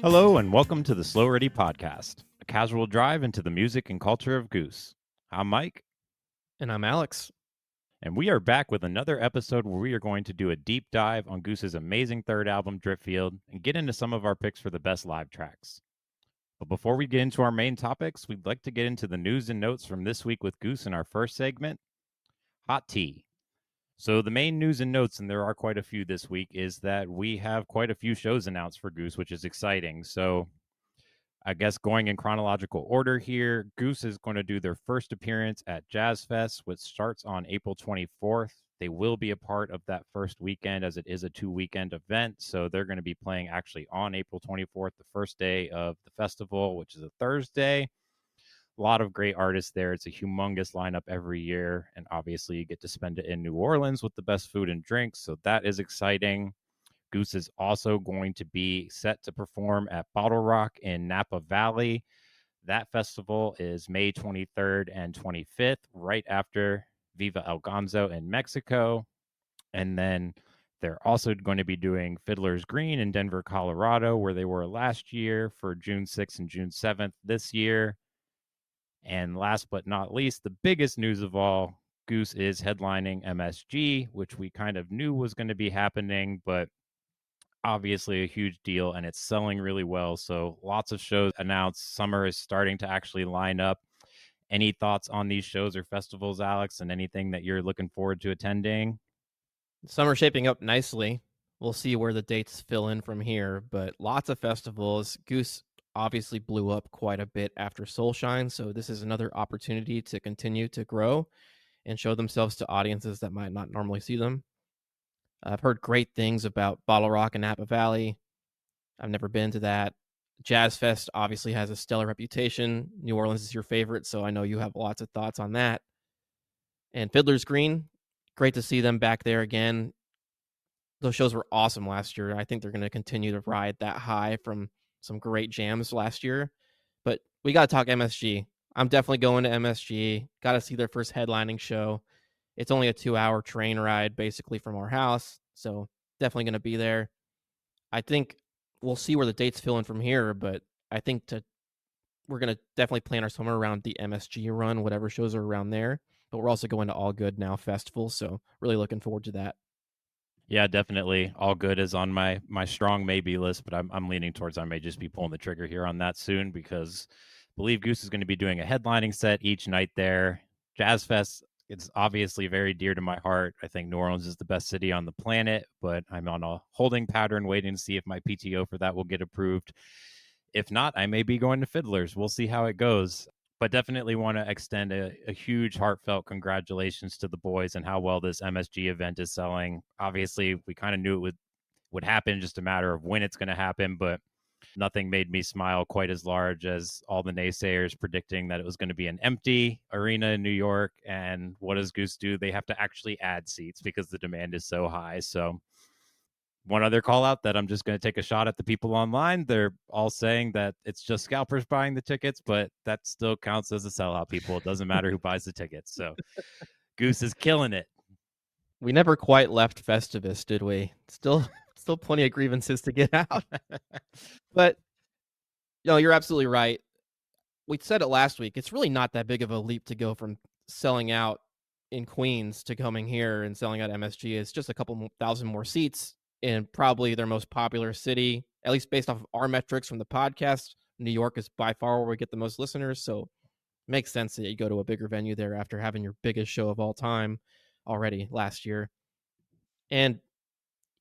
Hello and welcome to the Slow Ready Podcast, a casual drive into the music and culture of Goose. I'm Mike, And I'm Alex. and we are back with another episode where we are going to do a deep dive on Goose's amazing third album, Dripfield, and get into some of our picks for the best live tracks. But before we get into our main topics, we'd like to get into the news and notes from this week with Goose in our first segment, Hot Tea. So the main news and notes, and there are quite a few this week, is that we have quite a few shows announced for Goose, which is exciting. So I guess going in chronological order here, Goose is going to do their first appearance at Jazz Fest, which starts on April 24th. They will be a part of that first weekend as it is a 2-weekend event. So they're going to be playing actually on April 24th, the first day of the festival, which is a Thursday. A lot of great artists there. It's a humongous lineup every year. And obviously, you get to spend it in New Orleans with the best food and drinks. So that is exciting. Goose is also going to be set to perform at Bottle Rock in Napa Valley. That festival is May 23rd and 25th, right after Viva El Gonzo in Mexico. And then they're also going to be doing Fiddler's Green in Denver, Colorado, where they were last year for June 6th and June 7th this year. And last but not least, the biggest news of all, Goose is headlining MSG, which we kind of knew was going to be happening, but obviously a huge deal and it's selling really well. So lots of shows announced. Summer is starting to actually line up. Any thoughts on these shows or festivals, Alex, and anything that you're looking forward to attending? Summer shaping up nicely. We'll see where the dates fill in from here, but lots of festivals. Goose obviously blew up quite a bit after Soulshine, so this is another opportunity to continue to grow and show themselves to audiences that might not normally see them. I've heard great things about Bottle Rock and Napa Valley. I've never been to that. Jazz Fest obviously has a stellar reputation. New Orleans is your favorite, so I know you have lots of thoughts on that. And Fiddler's Green, great to see them back there again. Those shows were awesome last year. I think they're going to continue to ride that high from some great jams last year. But we got to talk MSG. I'm definitely going to MSG. Got to see their first headlining show. It's only a 2-hour train ride basically from our house. So definitely going to be there. I think we'll see where the dates fill in from here, but I think we're going to definitely plan our summer around the MSG run, whatever shows are around there. But we're also going to All Good Now Festival, so really looking forward to that. Yeah, definitely. All Good is on my strong maybe list, but I'm leaning towards I may just be pulling the trigger here on that soon because I believe Goose is going to be doing a headlining set each night there. Jazz Fest, it's obviously very dear to my heart. I think New Orleans is the best city on the planet, but I'm on a holding pattern waiting to see if my PTO for that will get approved. If not, I may be going to Fiddlers. We'll see how it goes. But definitely want to extend a huge heartfelt congratulations to the boys and how well this MSG event is selling. Obviously, we kind of knew it would happen, just a matter of when it's going to happen, but nothing made me smile quite as large as all the naysayers predicting that it was going to be an empty arena in New York. And what does Goose do? They have to actually add seats because the demand is so high. So one other call out that I'm just going to take a shot at the people online. They're all saying that it's just scalpers buying the tickets, but that still counts as a sellout, people. It doesn't matter who buys the tickets. So Goose is killing it. We never quite left Festivus, did we? Still plenty of grievances to get out. But you're absolutely right. We said it last week. It's really not that big of a leap to go from selling out in Queens to coming here and selling out MSG. It's just a couple thousand more seats in probably their most popular city, at least based off of our metrics from the podcast. New York is by far where we get the most listeners, so it makes sense that you go to a bigger venue there after having your biggest show of all time already last year. And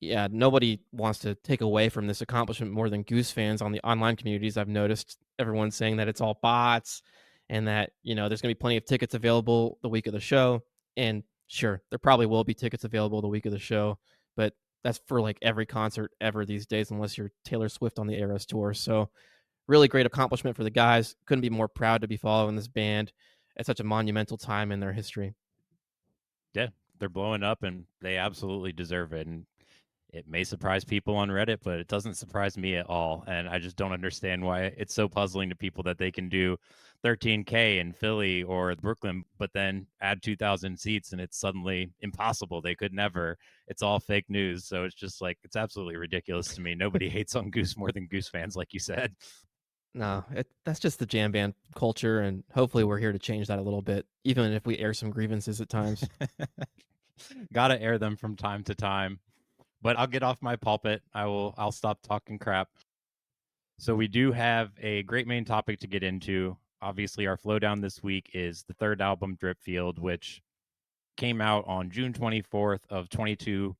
yeah, nobody wants to take away from this accomplishment more than Goose fans on the online communities. I've noticed everyone saying that it's all bots and that, there's going to be plenty of tickets available the week of the show. And sure, there probably will be tickets available the week of the show, but that's for like every concert ever these days, unless you're Taylor Swift on the Eras tour. So really great accomplishment for the guys. Couldn't be more proud to be following this band at such a monumental time in their history. Yeah, they're blowing up and they absolutely deserve it. And It may surprise people on Reddit, but it doesn't surprise me at all. And I just don't understand why it's so puzzling to people that they can do 13K in Philly or Brooklyn, but then add 2,000 seats and it's suddenly impossible. They could never. It's all fake news. So it's just like, it's absolutely ridiculous to me. Nobody hates on Goose more than Goose fans, like you said. No, that's just the jam band culture, and hopefully we're here to change that a little bit, even if we air some grievances at times. Gotta air them from time to time. But I'll get off my pulpit. I'll stop talking crap. So we do have a great main topic to get into. Obviously, our flow down this week is the third album, Dripfield, which came out on June 24th of 22,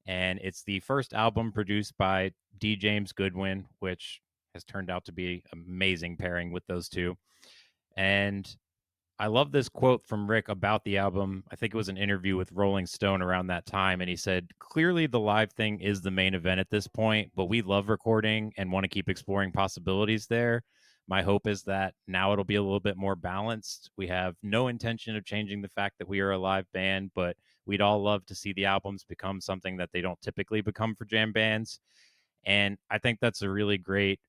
and it's the first album produced by D. James Goodwin, which has turned out to be an amazing pairing with those two. And I love this quote from Rick about the album. I think it was an interview with Rolling Stone around that time. And he said, clearly the live thing is the main event at this point, but we love recording and want to keep exploring possibilities there. My hope is that now it'll be a little bit more balanced. We have no intention of changing the fact that we are a live band, but we'd all love to see the albums become something that they don't typically become for jam bands. And I think that's a really great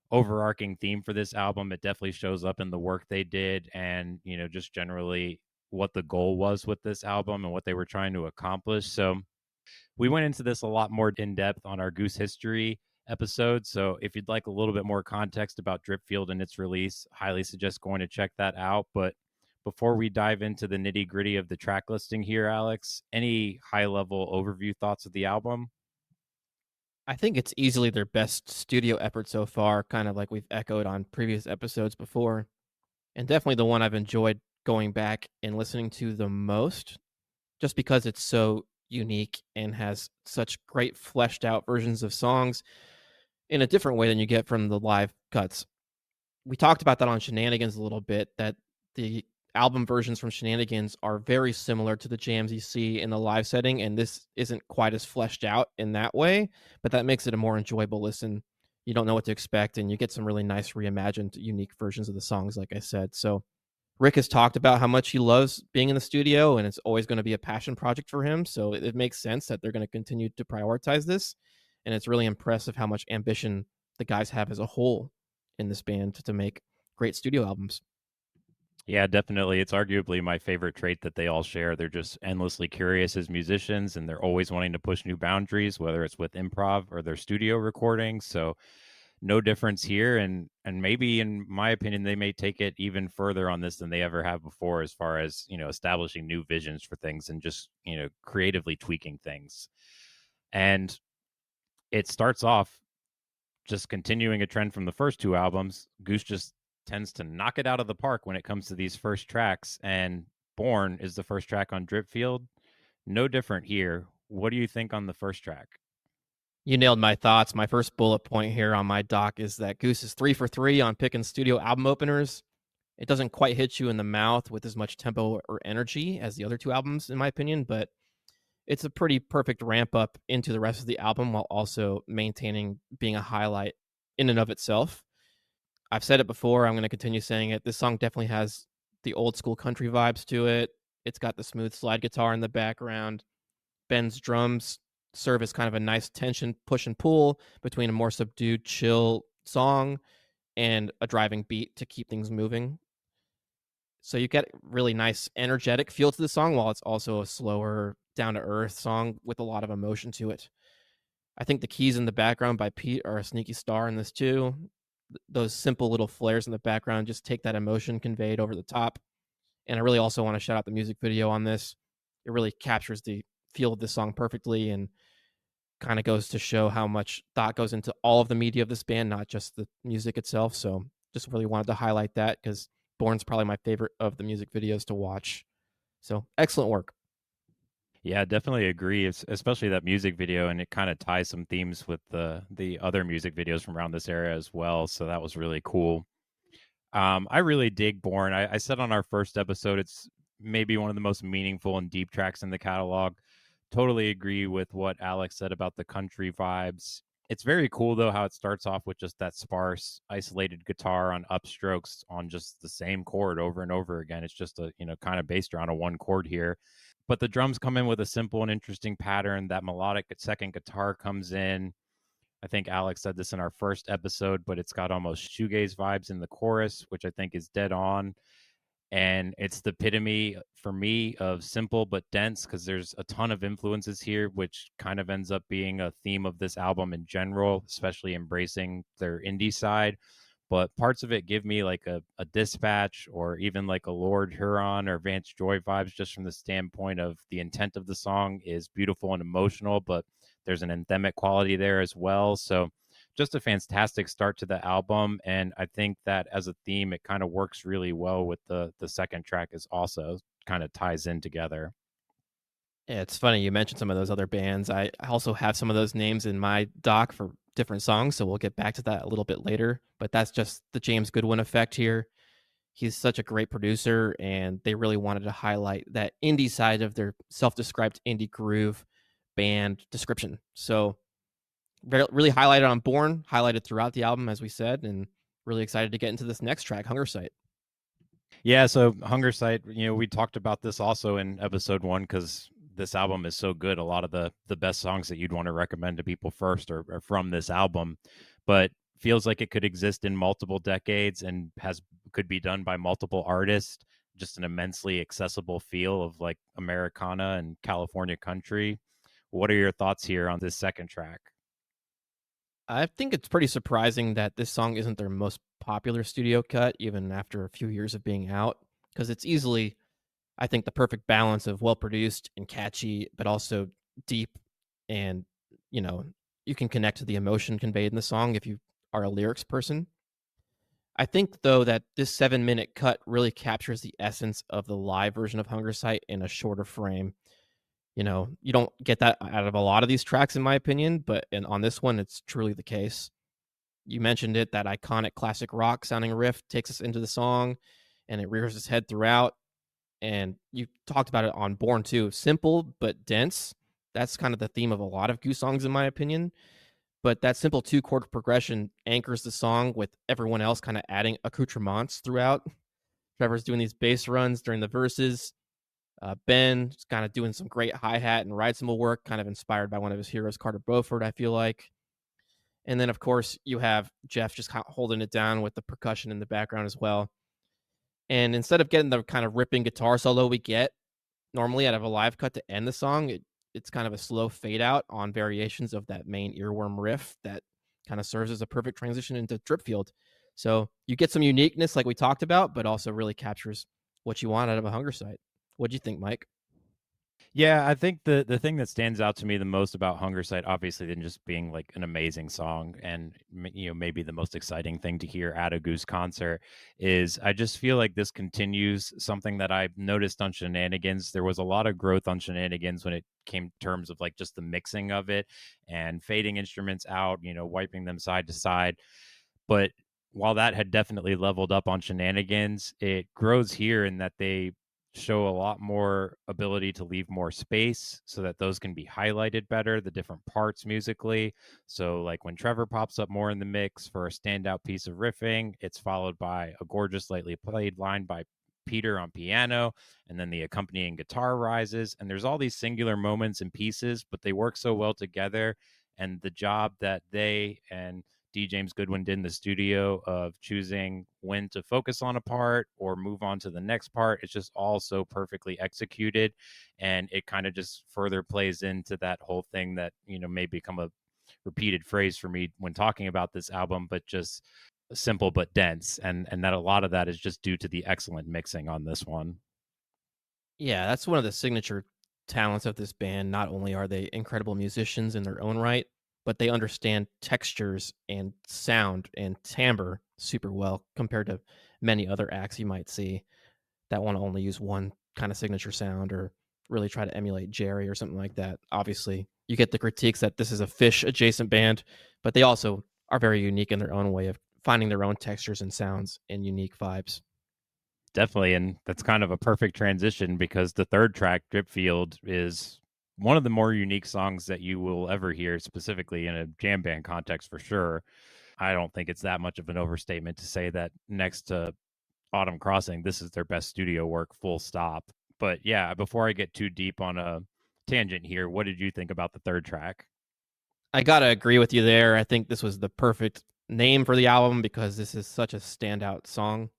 overarching theme for this album. It definitely shows up in the work they did and, just generally what the goal was with this album and what they were trying to accomplish. So we went into this a lot more in depth on our Goose History episode. So if you'd like a little bit more context about Dripfield and its release, highly suggest going to check that out. But before we dive into the nitty gritty of the track listing here, Alex, any high level overview thoughts of the album? I think it's easily their best studio effort so far, kind of like we've echoed on previous episodes before, and definitely the one I've enjoyed going back and listening to the most, just because it's so unique and has such great fleshed out versions of songs in a different way than you get from the live cuts. We talked about that on Shenanigans a little bit, that the album versions from Shenanigans are very similar to the jams you see in the live setting, and this isn't quite as fleshed out in that way, but that makes it a more enjoyable listen. You don't know what to expect, and you get some really nice reimagined, unique versions of the songs, like I said. So Rick has talked about how much he loves being in the studio, and it's always going to be a passion project for him. So it makes sense that they're going to continue to prioritize this. And it's really impressive how much ambition the guys have as a whole in this band to make great studio albums. Yeah, definitely. It's arguably my favorite trait that they all share. They're just endlessly curious as musicians and they're always wanting to push new boundaries, whether it's with improv or their studio recordings. So no difference here. And maybe in my opinion, they may take it even further on this than they ever have before, as far as, establishing new visions for things and just, creatively tweaking things. And it starts off just continuing a trend from the first two albums. Goose just tends to knock it out of the park when it comes to these first tracks. And Born is the first track on Dripfield. No different here. What do you think on the first track? You nailed my thoughts. My first bullet point here on my doc is that Goose is 3 for 3 on picking studio album openers. It doesn't quite hit you in the mouth with as much tempo or energy as the other two albums, in my opinion, but it's a pretty perfect ramp up into the rest of the album while also maintaining being a highlight in and of itself. I've said it before, I'm going to continue saying it. This song definitely has the old school country vibes to it. It's got the smooth slide guitar in the background. Ben's drums serve as kind of a nice tension push and pull between a more subdued, chill song and a driving beat to keep things moving. So you get really nice, energetic feel to the song while it's also a slower, down to earth song with a lot of emotion to it. I think the keys in the background by Pete are a sneaky star in this too. Those simple little flares in the background just take that emotion conveyed over the top. And I really also want to shout out the music video on this. It really captures the feel of this song perfectly and kind of goes to show how much thought goes into all of the media of this band, not just the music itself. So just really wanted to highlight that because Born's probably my favorite of the music videos to watch. So excellent work. Yeah, definitely agree. Especially that music video, and it kind of ties some themes with the other music videos from around this area as well. So that was really cool. I really dig Born. I said on our first episode, it's maybe one of the most meaningful and deep tracks in the catalog. Totally agree with what Alex said about the country vibes. It's very cool though how it starts off with just that sparse, isolated guitar on upstrokes on just the same chord over and over again. It's just a kind of based around a one chord here. but the drums come in with a simple and interesting pattern. That melodic second guitar comes in. I think Alex said this in our first episode, but it's got almost shoegaze vibes in the chorus, which I think is dead on. And it's the epitome for me of simple but dense, because there's a ton of influences here, which kind of ends up being a theme of this album in general, especially embracing their indie side. But parts of it give me like a Dispatch or even like a Lord Huron or Vance Joy vibes, just from the standpoint of the intent of the song is beautiful and emotional, but there's an anthemic quality there as well. So just a fantastic start to the album, and I think that as a theme it kind of works really well with the second track, is also kind of ties in together. Yeah, it's funny you mentioned some of those other bands. I also have some of those names in my doc for different songs, so we'll get back to that a little bit later. But that's just the James Goodwin effect here. He's such a great producer, and they really wanted to highlight that indie side of their self-described indie groove band description. So really highlighted on Born, highlighted throughout the album, as we said, and really excited to get into this next track, Hunger Site. Yeah, so Hunger Site, we talked about this also in episode 1, because this album is so good. A lot of the best songs that you'd want to recommend to people first are from this album, but feels like it could exist in multiple decades and could be done by multiple artists. Just an immensely accessible feel of like Americana and California country. What are your thoughts here on this second track? I think it's pretty surprising that this song isn't their most popular studio cut, even after a few years of being out, because it's easily, I think, the perfect balance of well produced and catchy, but also deep, and you know, you can connect to the emotion conveyed in the song if you are a lyrics person. I think though that this 7-minute cut really captures the essence of the live version of Hunger Site in a shorter frame. You don't get that out of a lot of these tracks, in my opinion, but on this one, it's truly the case. You mentioned it, that iconic classic rock sounding riff takes us into the song, and it rears its head throughout. And you talked about it on Born too. Simple but dense. That's kind of the theme of a lot of Goose songs, in my opinion. But that simple 2 chord progression anchors the song, with everyone else kind of adding accoutrements throughout. Trevor's doing these bass runs during the verses. Ben's kind of doing some great hi hat and ride cymbal work, kind of inspired by one of his heroes, Carter Beauford, I feel like. And then, of course, you have Jeff just kind of holding it down with the percussion in the background as well. And instead of getting the kind of ripping guitar solo we get normally out of a live cut to end the song, it's kind of a slow fade out on variations of that main earworm riff that kind of serves as a perfect transition into Dripfield. So you get some uniqueness like we talked about, but also really captures what you want out of a Hunger Site. What do you think, Mike? Yeah, I think the thing that stands out to me the most about Hunger Site, obviously, than just being like an amazing song and maybe the most exciting thing to hear at a Goose concert, is I just feel like this continues something that I noticed on Shenanigans. There was a lot of growth on Shenanigans when it came terms of like just the mixing of it and fading instruments out, wiping them side to side. But while that had definitely leveled up on Shenanigans, it grows here in that they show a lot more ability to leave more space so that those can be highlighted better, the different parts musically. So, like when Trevor pops up more in the mix for a standout piece of riffing, it's followed by a gorgeous, lightly played line by Peter on piano, and then the accompanying guitar rises. And there's all these singular moments and pieces, but they work so well together. And the job that they and D. James Goodwin did in the studio of choosing when to focus on a part or move on to the next part. It's just all so perfectly executed. And it kind of just further plays into that whole thing that, may become a repeated phrase for me when talking about this album, but just simple but dense. And that a lot of that is just due to the excellent mixing on this one. Yeah, that's one of the signature talents of this band. Not only are they incredible musicians in their own right, but they understand textures and sound and timbre super well compared to many other acts you might see that want to only use one kind of signature sound or really try to emulate Jerry or something like that. Obviously, you get the critiques that this is a Fish adjacent band, but they also are very unique in their own way of finding their own textures and sounds and unique vibes. Definitely, and that's kind of a perfect transition, because the third track, Dripfield, is one of the more unique songs that you will ever hear, specifically in a jam band context for sure. I don't think it's that much of an overstatement to say that next to Autumn Crossing, this is their best studio work, full stop. But yeah, before I get too deep on a tangent here, what did you think about the third track? I gotta agree with you there. I think this was the perfect name for the album because this is such a standout song.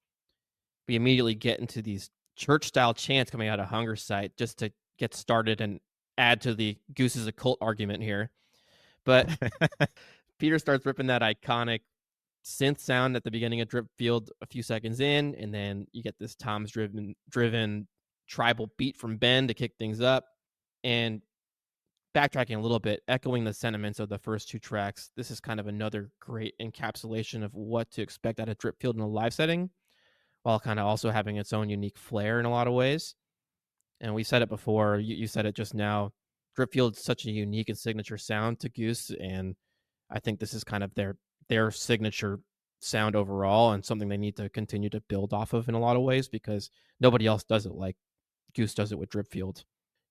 We immediately get into these church style chants coming out of Hunger Sight just to get started and add to the Goose's occult argument here. But Peter starts ripping that iconic synth sound at the beginning of Dripfield a few seconds in, and then you get this Tom's driven tribal beat from Ben to kick things up. And backtracking a little bit, echoing the sentiments of the first two tracks, this is kind of another great encapsulation of what to expect out of Dripfield in a live setting, while kind of also having its own unique flair in a lot of ways. And we said it before, you said it just now. Dripfield's such a unique and signature sound to Goose, and I think this is kind of their signature sound overall, and something they need to continue to build off of in a lot of ways because nobody else does it like Goose does it with Dripfield.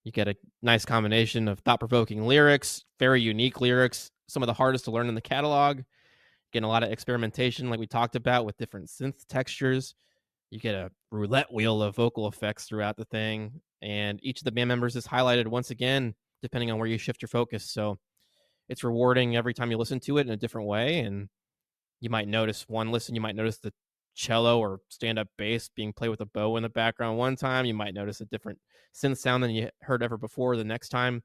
You get a nice combination of thought-provoking lyrics, very unique lyrics, some of the hardest to learn in the catalog. Getting a lot of experimentation, like we talked about, with different synth textures. You get a roulette wheel of vocal effects throughout the thing, and each of the band members is highlighted once again, depending on where you shift your focus. So it's rewarding every time you listen to it in a different way. And you might notice one listen, you might notice the cello or stand up bass being played with a bow in the background one time. You might notice a different synth sound than you heard ever before the next time.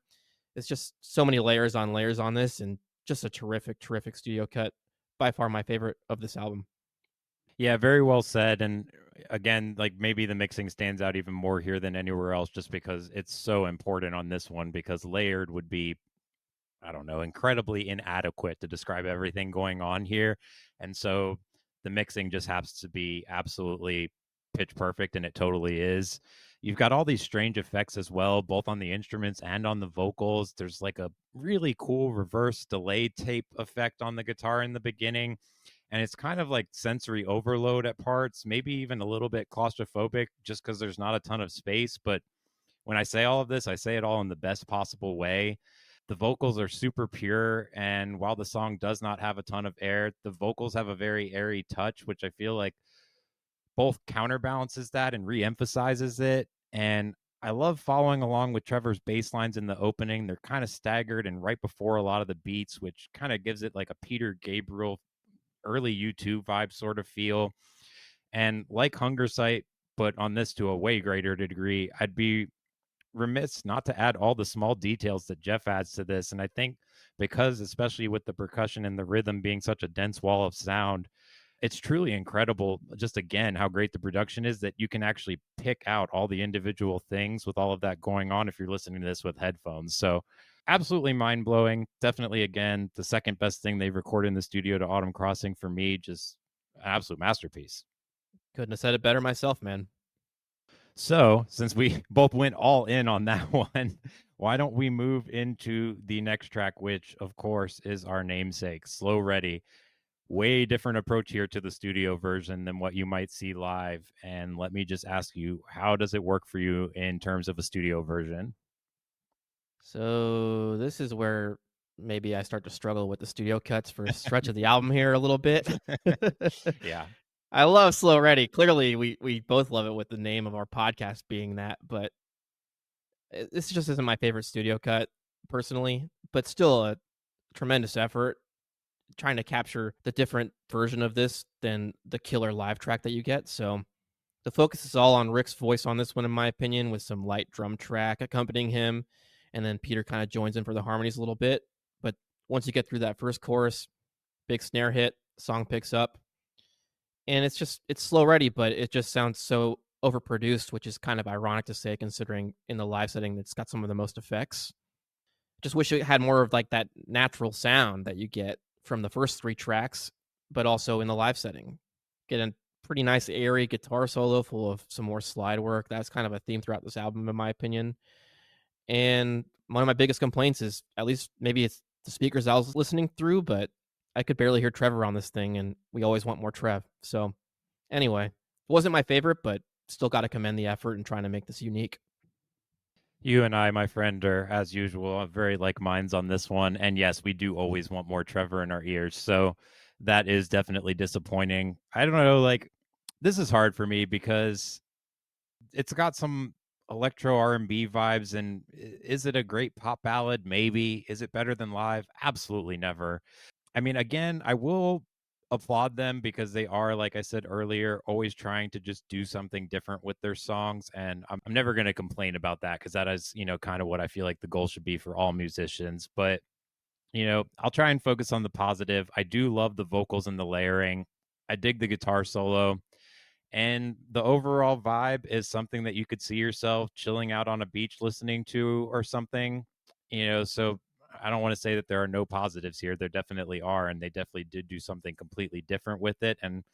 It's just so many layers on this, and just a terrific, terrific studio cut. By far my favorite of this album. Yeah, very well said. And again, like maybe the mixing stands out even more here than anywhere else just because it's so important on this one because layered would be, I don't know, incredibly inadequate to describe everything going on here. And so the mixing just has to be absolutely pitch perfect, and it totally is. You've got all these strange effects as well, both on the instruments and on the vocals. There's like a really cool reverse delay tape effect on the guitar in the beginning. And it's kind of like sensory overload at parts, maybe even a little bit claustrophobic just because there's not a ton of space. But when I say all of this, I say it all in the best possible way. The vocals are super pure, and while the song does not have a ton of air, the vocals have a very airy touch, which I feel like both counterbalances that and re-emphasizes it. And I love following along with Trevor's bass lines in the opening. They're kind of staggered and right before a lot of the beats, which kind of gives it like a Peter Gabriel early U2 vibe sort of feel. And like Hunger Sight, but on this to a way greater degree, I'd be remiss not to add all the small details that Jeff adds to this. And I think because, especially with the percussion and the rhythm being such a dense wall of sound, it's truly incredible, just again, how great the production is that you can actually pick out all the individual things with all of that going on if you're listening to this with headphones. So, absolutely mind blowing. Definitely, again, the second best thing they've recorded in the studio to Autumn Crossing for me. Just an absolute masterpiece. Couldn't have said it better myself, man. So, since we both went all in on that one, why don't we move into the next track, which, of course, is our namesake, Slow Ready. Way different approach here to the studio version than what you might see live. And let me just ask you, how does it work for you in terms of a studio version? So this is where maybe I start to struggle with the studio cuts for a stretch of the album here a little bit. Yeah. I love Slow Ready. Clearly, we both love it with the name of our podcast being that, but this just isn't my favorite studio cut personally, but still a tremendous effort trying to capture the different version of this than the killer live track that you get. So the focus is all on Rick's voice on this one, in my opinion, with some light drum track accompanying him. And then Peter kind of joins in for the harmonies a little bit. But once you get through that first chorus, big snare hit, song picks up. And it's slow ready, but it just sounds so overproduced, which is kind of ironic to say considering in the live setting it's got some of the most effects. Just wish it had more of like that natural sound that you get from the first three tracks, but also in the live setting. Get a pretty nice airy guitar solo full of some more slide work. That's kind of a theme throughout this album, in my opinion. And one of my biggest complaints is, at least maybe it's the speakers I was listening through, but I could barely hear Trevor on this thing, and we always want more Trev. So anyway, it wasn't my favorite, but still got to commend the effort in trying to make this unique. You and I, my friend, are, as usual, very like minds on this one. And yes, we do always want more Trevor in our ears. So that is definitely disappointing. I don't know, like, this is hard for me because it's got some electro R&B vibes. And is it a great pop ballad? Maybe. Is it better than live? Absolutely never. I mean, again, I will applaud them because they are, like I said earlier, always trying to just do something different with their songs. And I'm never going to complain about that because that is, kind of what I feel like the goal should be for all musicians. But, I'll try and focus on the positive. I do love the vocals and the layering. I dig the guitar solo. And the overall vibe is something that you could see yourself chilling out on a beach listening to or something, so I don't want to say that there are no positives here. There definitely are, and they definitely did do something completely different with it. And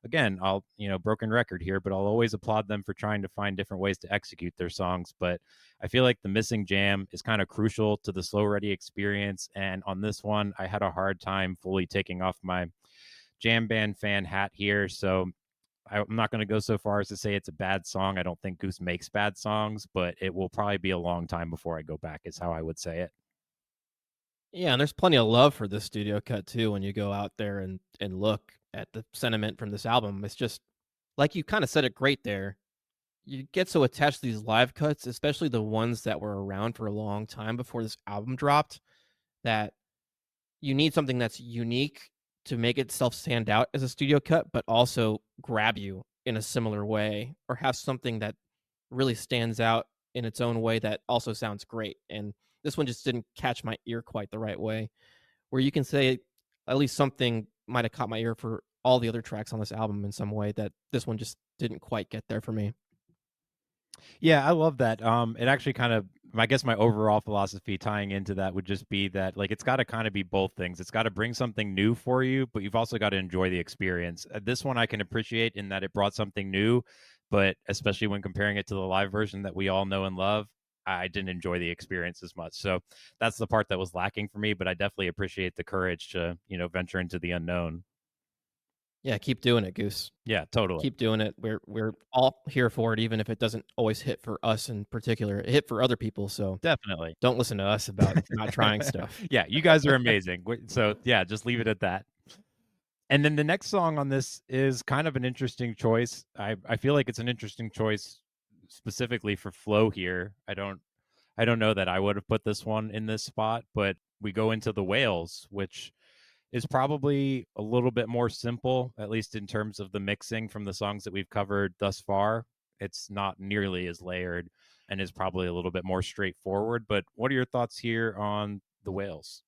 again, I'll, broken record here, but I'll always applaud them for trying to find different ways to execute their songs. But I feel like the missing jam is kind of crucial to the slow ready experience. And on this one, I had a hard time fully taking off my jam band fan hat here. So I'm not going to go so far as to say it's a bad song. I don't think Goose makes bad songs, but it will probably be a long time before I go back, is how I would say it. Yeah, and there's plenty of love for this studio cut too when you go out there and look at the sentiment from this album. It's just like you kind of said it great there. You get so attached to these live cuts, especially the ones that were around for a long time before this album dropped, that you need something that's unique to make itself stand out as a studio cut, but also grab you in a similar way or have something that really stands out in its own way that also sounds great. And this one just didn't catch my ear quite the right way, where you can say at least something might have caught my ear for all the other tracks on this album in some way that this one just didn't quite get there for me. Yeah, I love that. It actually kind of, I guess my overall philosophy tying into that would just be that, like, it's got to kind of be both things. It's got to bring something new for you, but you've also got to enjoy the experience. This one I can appreciate in that it brought something new, but especially when comparing it to the live version that we all know and love, I didn't enjoy the experience as much. So that's the part that was lacking for me, but I definitely appreciate the courage to, venture into the unknown. Yeah, keep doing it, Goose. Yeah, totally. Keep doing it. We're all here for it, even if it doesn't always hit for us in particular. It hit for other people, so Definitely. don't listen to us about not trying stuff. Yeah, you guys are amazing. So, yeah, just leave it at that. And then the next song on this is kind of an interesting choice. I feel like it's an interesting choice specifically for flow here. I don't know that I would have put this one in this spot, but we go into the Whales, which is probably a little bit more simple, at least in terms of the mixing from the songs that we've covered thus far. It's not nearly as layered and is probably a little bit more straightforward. But what are your thoughts here on the Whales?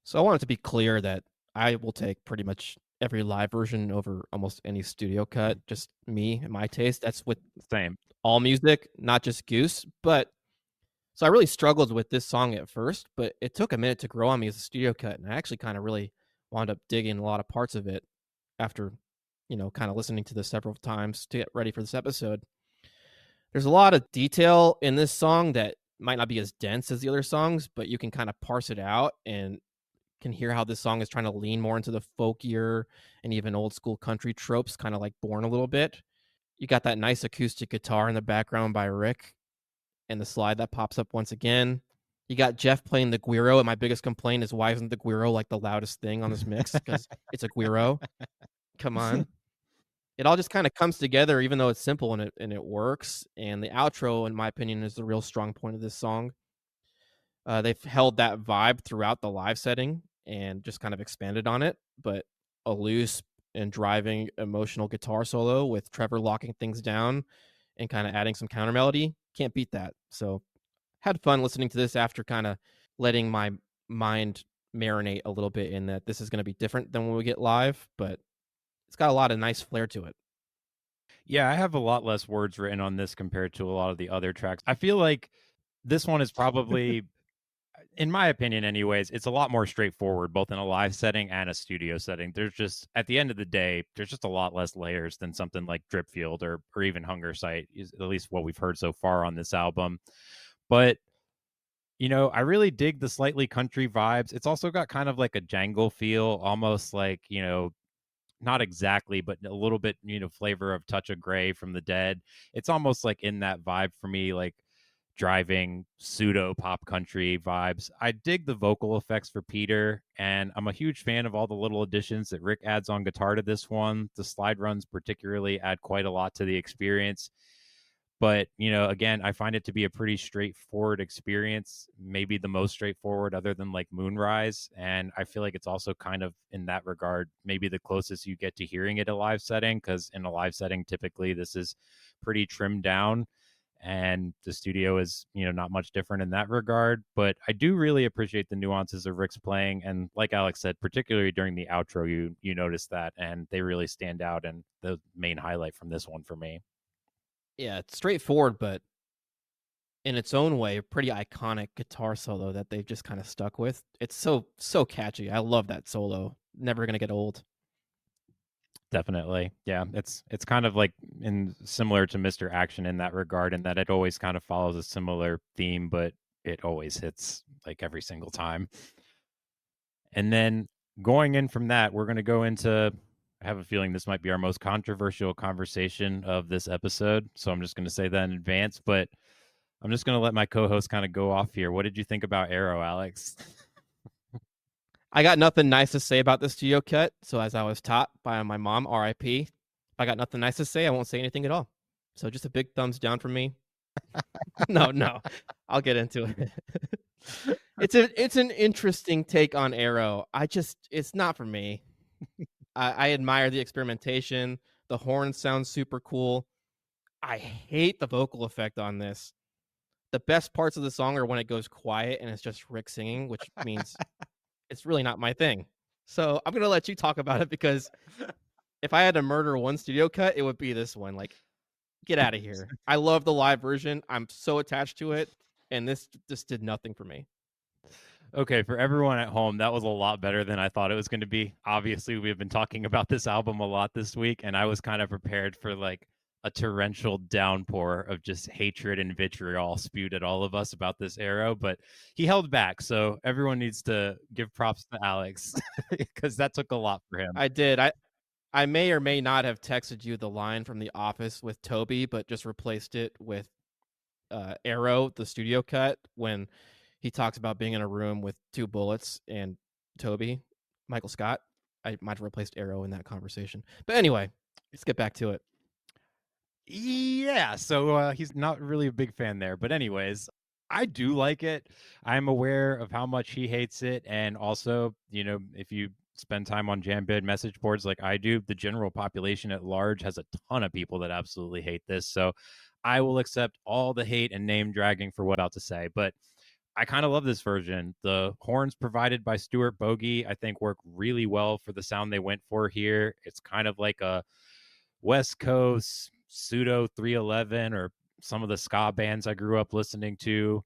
So I want it to be clear that I will take pretty much every live version over almost any studio cut. Just me and my taste. That's with Same. all music, not just Goose. But so I really struggled with this song at first, but it took a minute to grow on me as a studio cut, and I actually kind of really wound up digging a lot of parts of it after, kind of listening to this several times to get ready for this episode. There's a lot of detail in this song that might not be as dense as the other songs, but you can kind of parse it out and can hear how this song is trying to lean more into the folkier and even old school country tropes, kind of like Born a little bit. You got that nice acoustic guitar in the background by Rick and the slide that pops up once again. You got Jeff playing the güiro, and my biggest complaint is why isn't the güiro like the loudest thing on this mix? Because it's a güiro. Come on. It all just kind of comes together, even though it's simple and it works. And the outro, in my opinion, is the real strong point of this song. They've held that vibe throughout the live setting and just kind of expanded on it, but a loose and driving emotional guitar solo with Trevor locking things down and kind of adding some counter melody, can't beat that. So had fun listening to this after kind of letting my mind marinate a little bit in that this is going to be different than when we get live, but it's got a lot of nice flair to it. Yeah, I have a lot less words written on this compared to a lot of the other tracks. I feel like this one is probably, in my opinion, anyways, it's a lot more straightforward, both in a live setting and a studio setting. There's just, at the end of the day, there's just a lot less layers than something like Dripfield or even Hunger Site, is at least what we've heard so far on this album. But I really dig the slightly country vibes. It's also got kind of like a jangle feel, almost like, not exactly, but a little bit, flavor of Touch of Grey from the Dead. It's almost like in that vibe for me, like driving pseudo pop country vibes. I dig the vocal effects for Peter, and I'm a huge fan of all the little additions that Rick adds on guitar to this one. The slide runs particularly add quite a lot to the experience. But, again, I find it to be a pretty straightforward experience, maybe the most straightforward other than like Moonrise. And I feel like it's also kind of in that regard, maybe the closest you get to hearing it a live setting, because in a live setting, typically this is pretty trimmed down. And the studio is, not much different in that regard. But I do really appreciate the nuances of Rick's playing. And like Alex said, particularly during the outro, you notice that, and they really stand out. And the main highlight from this one for me. Yeah, it's straightforward, but in its own way, a pretty iconic guitar solo that they've just kind of stuck with. It's so catchy. I love that solo. Never gonna get old. Definitely. Yeah, it's kind of like in similar to Mr. Action in that regard, in that it always kind of follows a similar theme, but it always hits like every single time. And then going in from that, we're going to go into, I have a feeling this might be our most controversial conversation of this episode, so I'm just going to say that in advance, but I'm just going to let my co-host kind of go off here. What did you think about Arrow, Alex? I got nothing nice to say about the studio cut. So as I was taught by my mom, R.I.P. If I got nothing nice to say, I won't say anything at all. So just a big thumbs down from me. No, I'll get into it. It's an interesting take on Arrow. It's not for me. I admire the experimentation. The horns sound super cool. I hate the vocal effect on this. The best parts of the song are when it goes quiet and it's just Rick singing, which means it's really not my thing. So I'm gonna let you talk about it, because if I had to murder one studio cut, it would be this one. Like, get out of here. I love the live version. I'm so attached to it, and this just did nothing for me. Okay, for everyone at home, that was a lot better than I thought it was going to be. Obviously, we've been talking about this album a lot this week, and I was kind of prepared for like a torrential downpour of just hatred and vitriol spewed at all of us about this Arrow, but he held back. So everyone needs to give props to Alex because that took a lot for him. I did. I may or may not have texted you the line from The Office with Toby, but just replaced it with Arrow, the studio cut, when he talks about being in a room with two bullets and Toby, Michael Scott. I might have replaced Arrow in that conversation. But anyway, let's get back to it. Yeah, so he's not really a big fan there. But anyways, I do like it. I'm aware of how much he hates it. And also, if you spend time on Jambid message boards like I do, the general population at large has a ton of people that absolutely hate this. So I will accept all the hate and name dragging for what I'm about to say. But I kind of love this version. The horns provided by Stuart Bogey, I think, work really well for the sound they went for here. It's kind of like a West Coast pseudo 311 or some of the ska bands I grew up listening to.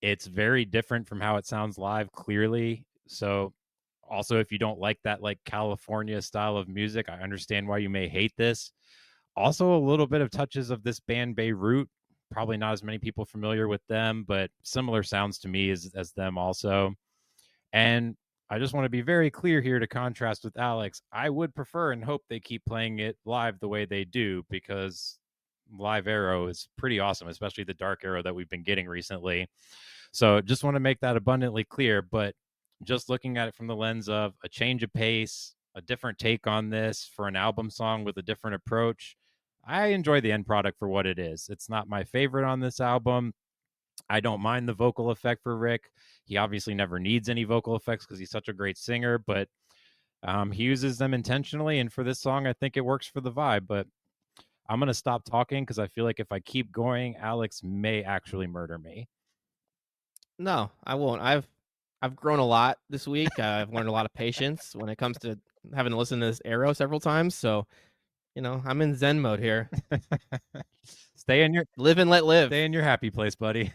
It's very different from how it sounds live, clearly. So, also, if you don't like that like California style of music, I understand why you may hate this. Also, a little bit of touches of this band Beirut. Probably not as many people familiar with them, but similar sounds to me as them also. And I just want to be very clear here to contrast with Alex. I would prefer and hope they keep playing it live the way they do, because live Arrow is pretty awesome, especially the dark Arrow that we've been getting recently. So just want to make that abundantly clear. But just looking at it from the lens of a change of pace, a different take on this for an album song with a different approach, I enjoy the end product for what it is. It's not my favorite on this album. I don't mind the vocal effect for Rick. He obviously never needs any vocal effects because he's such a great singer, but he uses them intentionally. And for this song, I think it works for the vibe. But I'm going to stop talking because I feel like if I keep going, Alex may actually murder me. No, I won't. I've grown a lot this week. I've learned a lot of patience when it comes to having to listen to this Arrow several times. So, I'm in Zen mode here. Stay in your Live and let live. Stay in your happy place, buddy.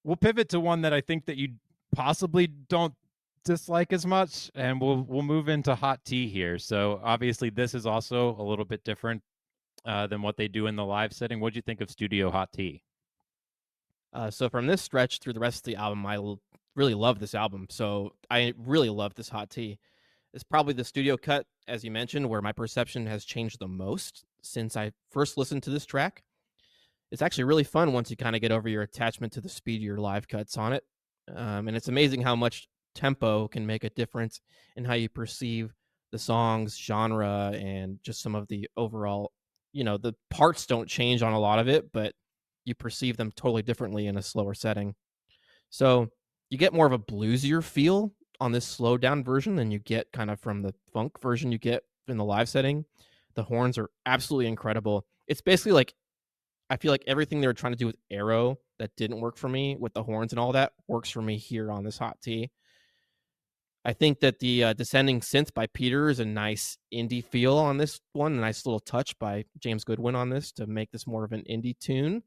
We'll pivot to one that I think that you possibly don't dislike as much, and we'll move into hot tea here. So obviously, this is also a little bit different than what they do in the live setting. What'd you think of Studio Hot Tea? So from this stretch through the rest of the album, really love this album. So I really love this hot tea. It's probably the studio cut, as you mentioned, where my perception has changed the most since I first listened to this track. It's actually really fun once you kind of get over your attachment to the speedier live cuts on it. And it's amazing how much tempo can make a difference in how you perceive the song's genre and just some of the overall the parts don't change on a lot of it, but you perceive them totally differently in a slower setting. So you get more of a bluesier feel on this slowed down version than you get kind of from the funk version you get in the live setting. The horns are absolutely incredible. It's basically like I feel like everything they were trying to do with Arrow that didn't work for me with the horns and all that works for me here on this hot tea. I think that the descending synth by Peter is a nice indie feel on this one, a nice little touch by James Goodwin on this to make this more of an indie tune.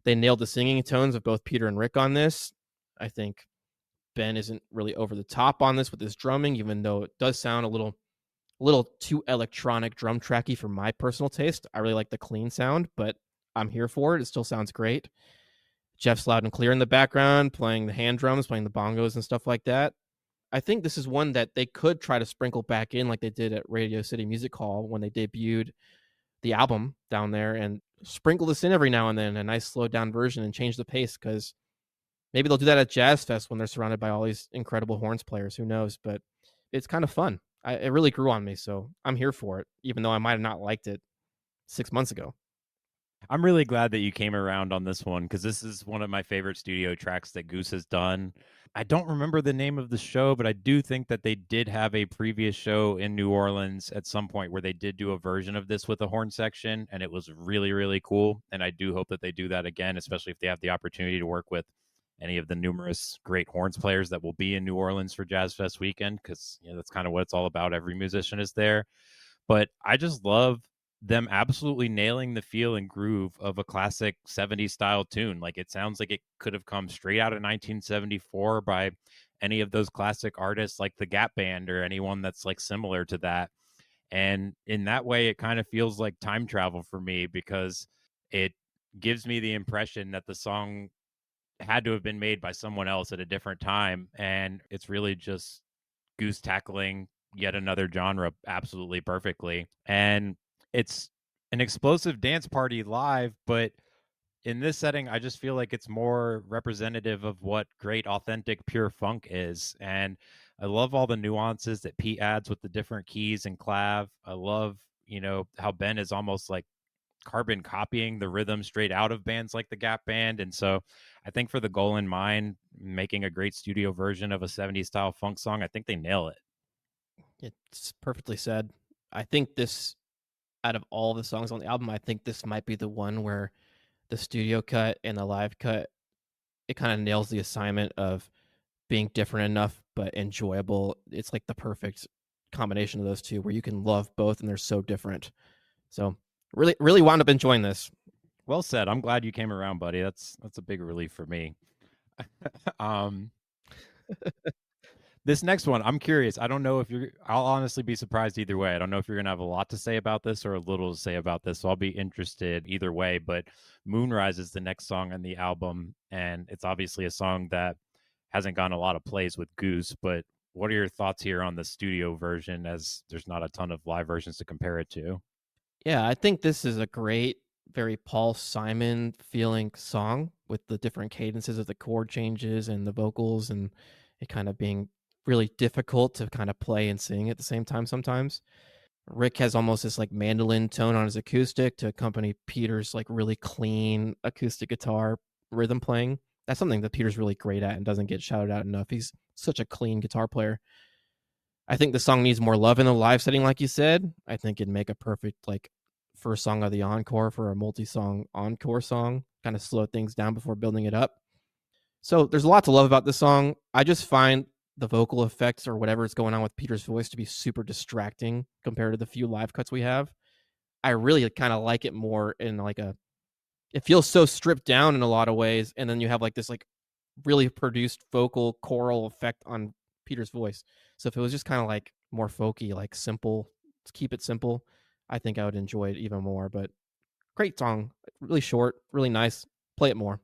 They nailed the singing tones of both Peter and Rick on this. I think Ben isn't really over the top on this with his drumming, even though it does sound a little too electronic drum tracky for my personal taste. I really like the clean sound, but I'm here for it. It still sounds great. Jeff's loud and clear in the background, playing the hand drums, playing the bongos and stuff like that. I think this is one that they could try to sprinkle back in like they did at Radio City Music Hall when they debuted the album down there, and sprinkle this in every now and then, a nice slowed down version, and change the pace, because maybe they'll do that at Jazz Fest when they're surrounded by all these incredible horns players. Who knows? But it's kind of fun. It really grew on me, so I'm here for it, even though I might have not liked it 6 months ago. I'm really glad that you came around on this one because this is one of my favorite studio tracks that Goose has done. I don't remember the name of the show, but I do think that they did have a previous show in New Orleans at some point where they did do a version of this with a horn section, and it was really, really cool. And I do hope that they do that again, especially if they have the opportunity to work with any of the numerous great horns players that will be in New Orleans for Jazz Fest weekend, because that's kind of what it's all about. Every musician is there. But I just love them absolutely nailing the feel and groove of a classic 70s style tune. Like, it sounds like it could have come straight out of 1974 by any of those classic artists like the Gap Band or anyone that's like similar to that. And in that way, it kind of feels like time travel for me because it gives me the impression that the song had to have been made by someone else at a different time. And it's really just Goose tackling yet another genre absolutely perfectly. And it's an explosive dance party live, but in this setting, I just feel like it's more representative of what great, authentic, pure funk is. And I love all the nuances that Pete adds with the different keys and clav. I love, how Ben is almost like carbon copying the rhythm straight out of bands like the Gap Band. And so I think for the goal in mind, making a great studio version of a 70s style funk song, I think they nail it. It's perfectly said. I think this, out of all the songs on the album, I think this might be the one where the studio cut and the live cut, it kind of nails the assignment of being different enough but enjoyable. It's like the perfect combination of those two where you can love both and they're so different. So really, really wound up enjoying this. Well said. I'm glad you came around, buddy. That's a big relief for me. um This next one, I'm curious. I don't know if I'll honestly be surprised either way. I don't know if you're going to have a lot to say about this or a little to say about this. So I'll be interested either way. But Moonrise is the next song on the album. And it's obviously a song that hasn't gotten a lot of plays with Goose. But what are your thoughts here on the studio version, as there's not a ton of live versions to compare it to? Yeah, I think this is a great, very Paul Simon feeling song with the different cadences of the chord changes and the vocals, and it kind of being really difficult to kind of play and sing at the same time sometimes. Rick has almost this like mandolin tone on his acoustic to accompany Peter's like really clean acoustic guitar rhythm playing. That's something that Peter's really great at and doesn't get shouted out enough. He's such a clean guitar player. I think the song needs more love in the live setting, like you said. I think it'd make a perfect like first song of the encore for a multi-song encore song. Kind of slow things down before building it up. So there's a lot to love about this song. I just find the vocal effects or whatever is going on with Peter's voice to be super distracting compared to the few live cuts we have. I really kind of like it more in like it feels so stripped down in a lot of ways, and then you have like this like really produced vocal choral effect on Peter's voice. So if it was just kind of like more folky, like simple, keep it simple, I think I would enjoy it even more. But great song, really short, really nice. Play it more.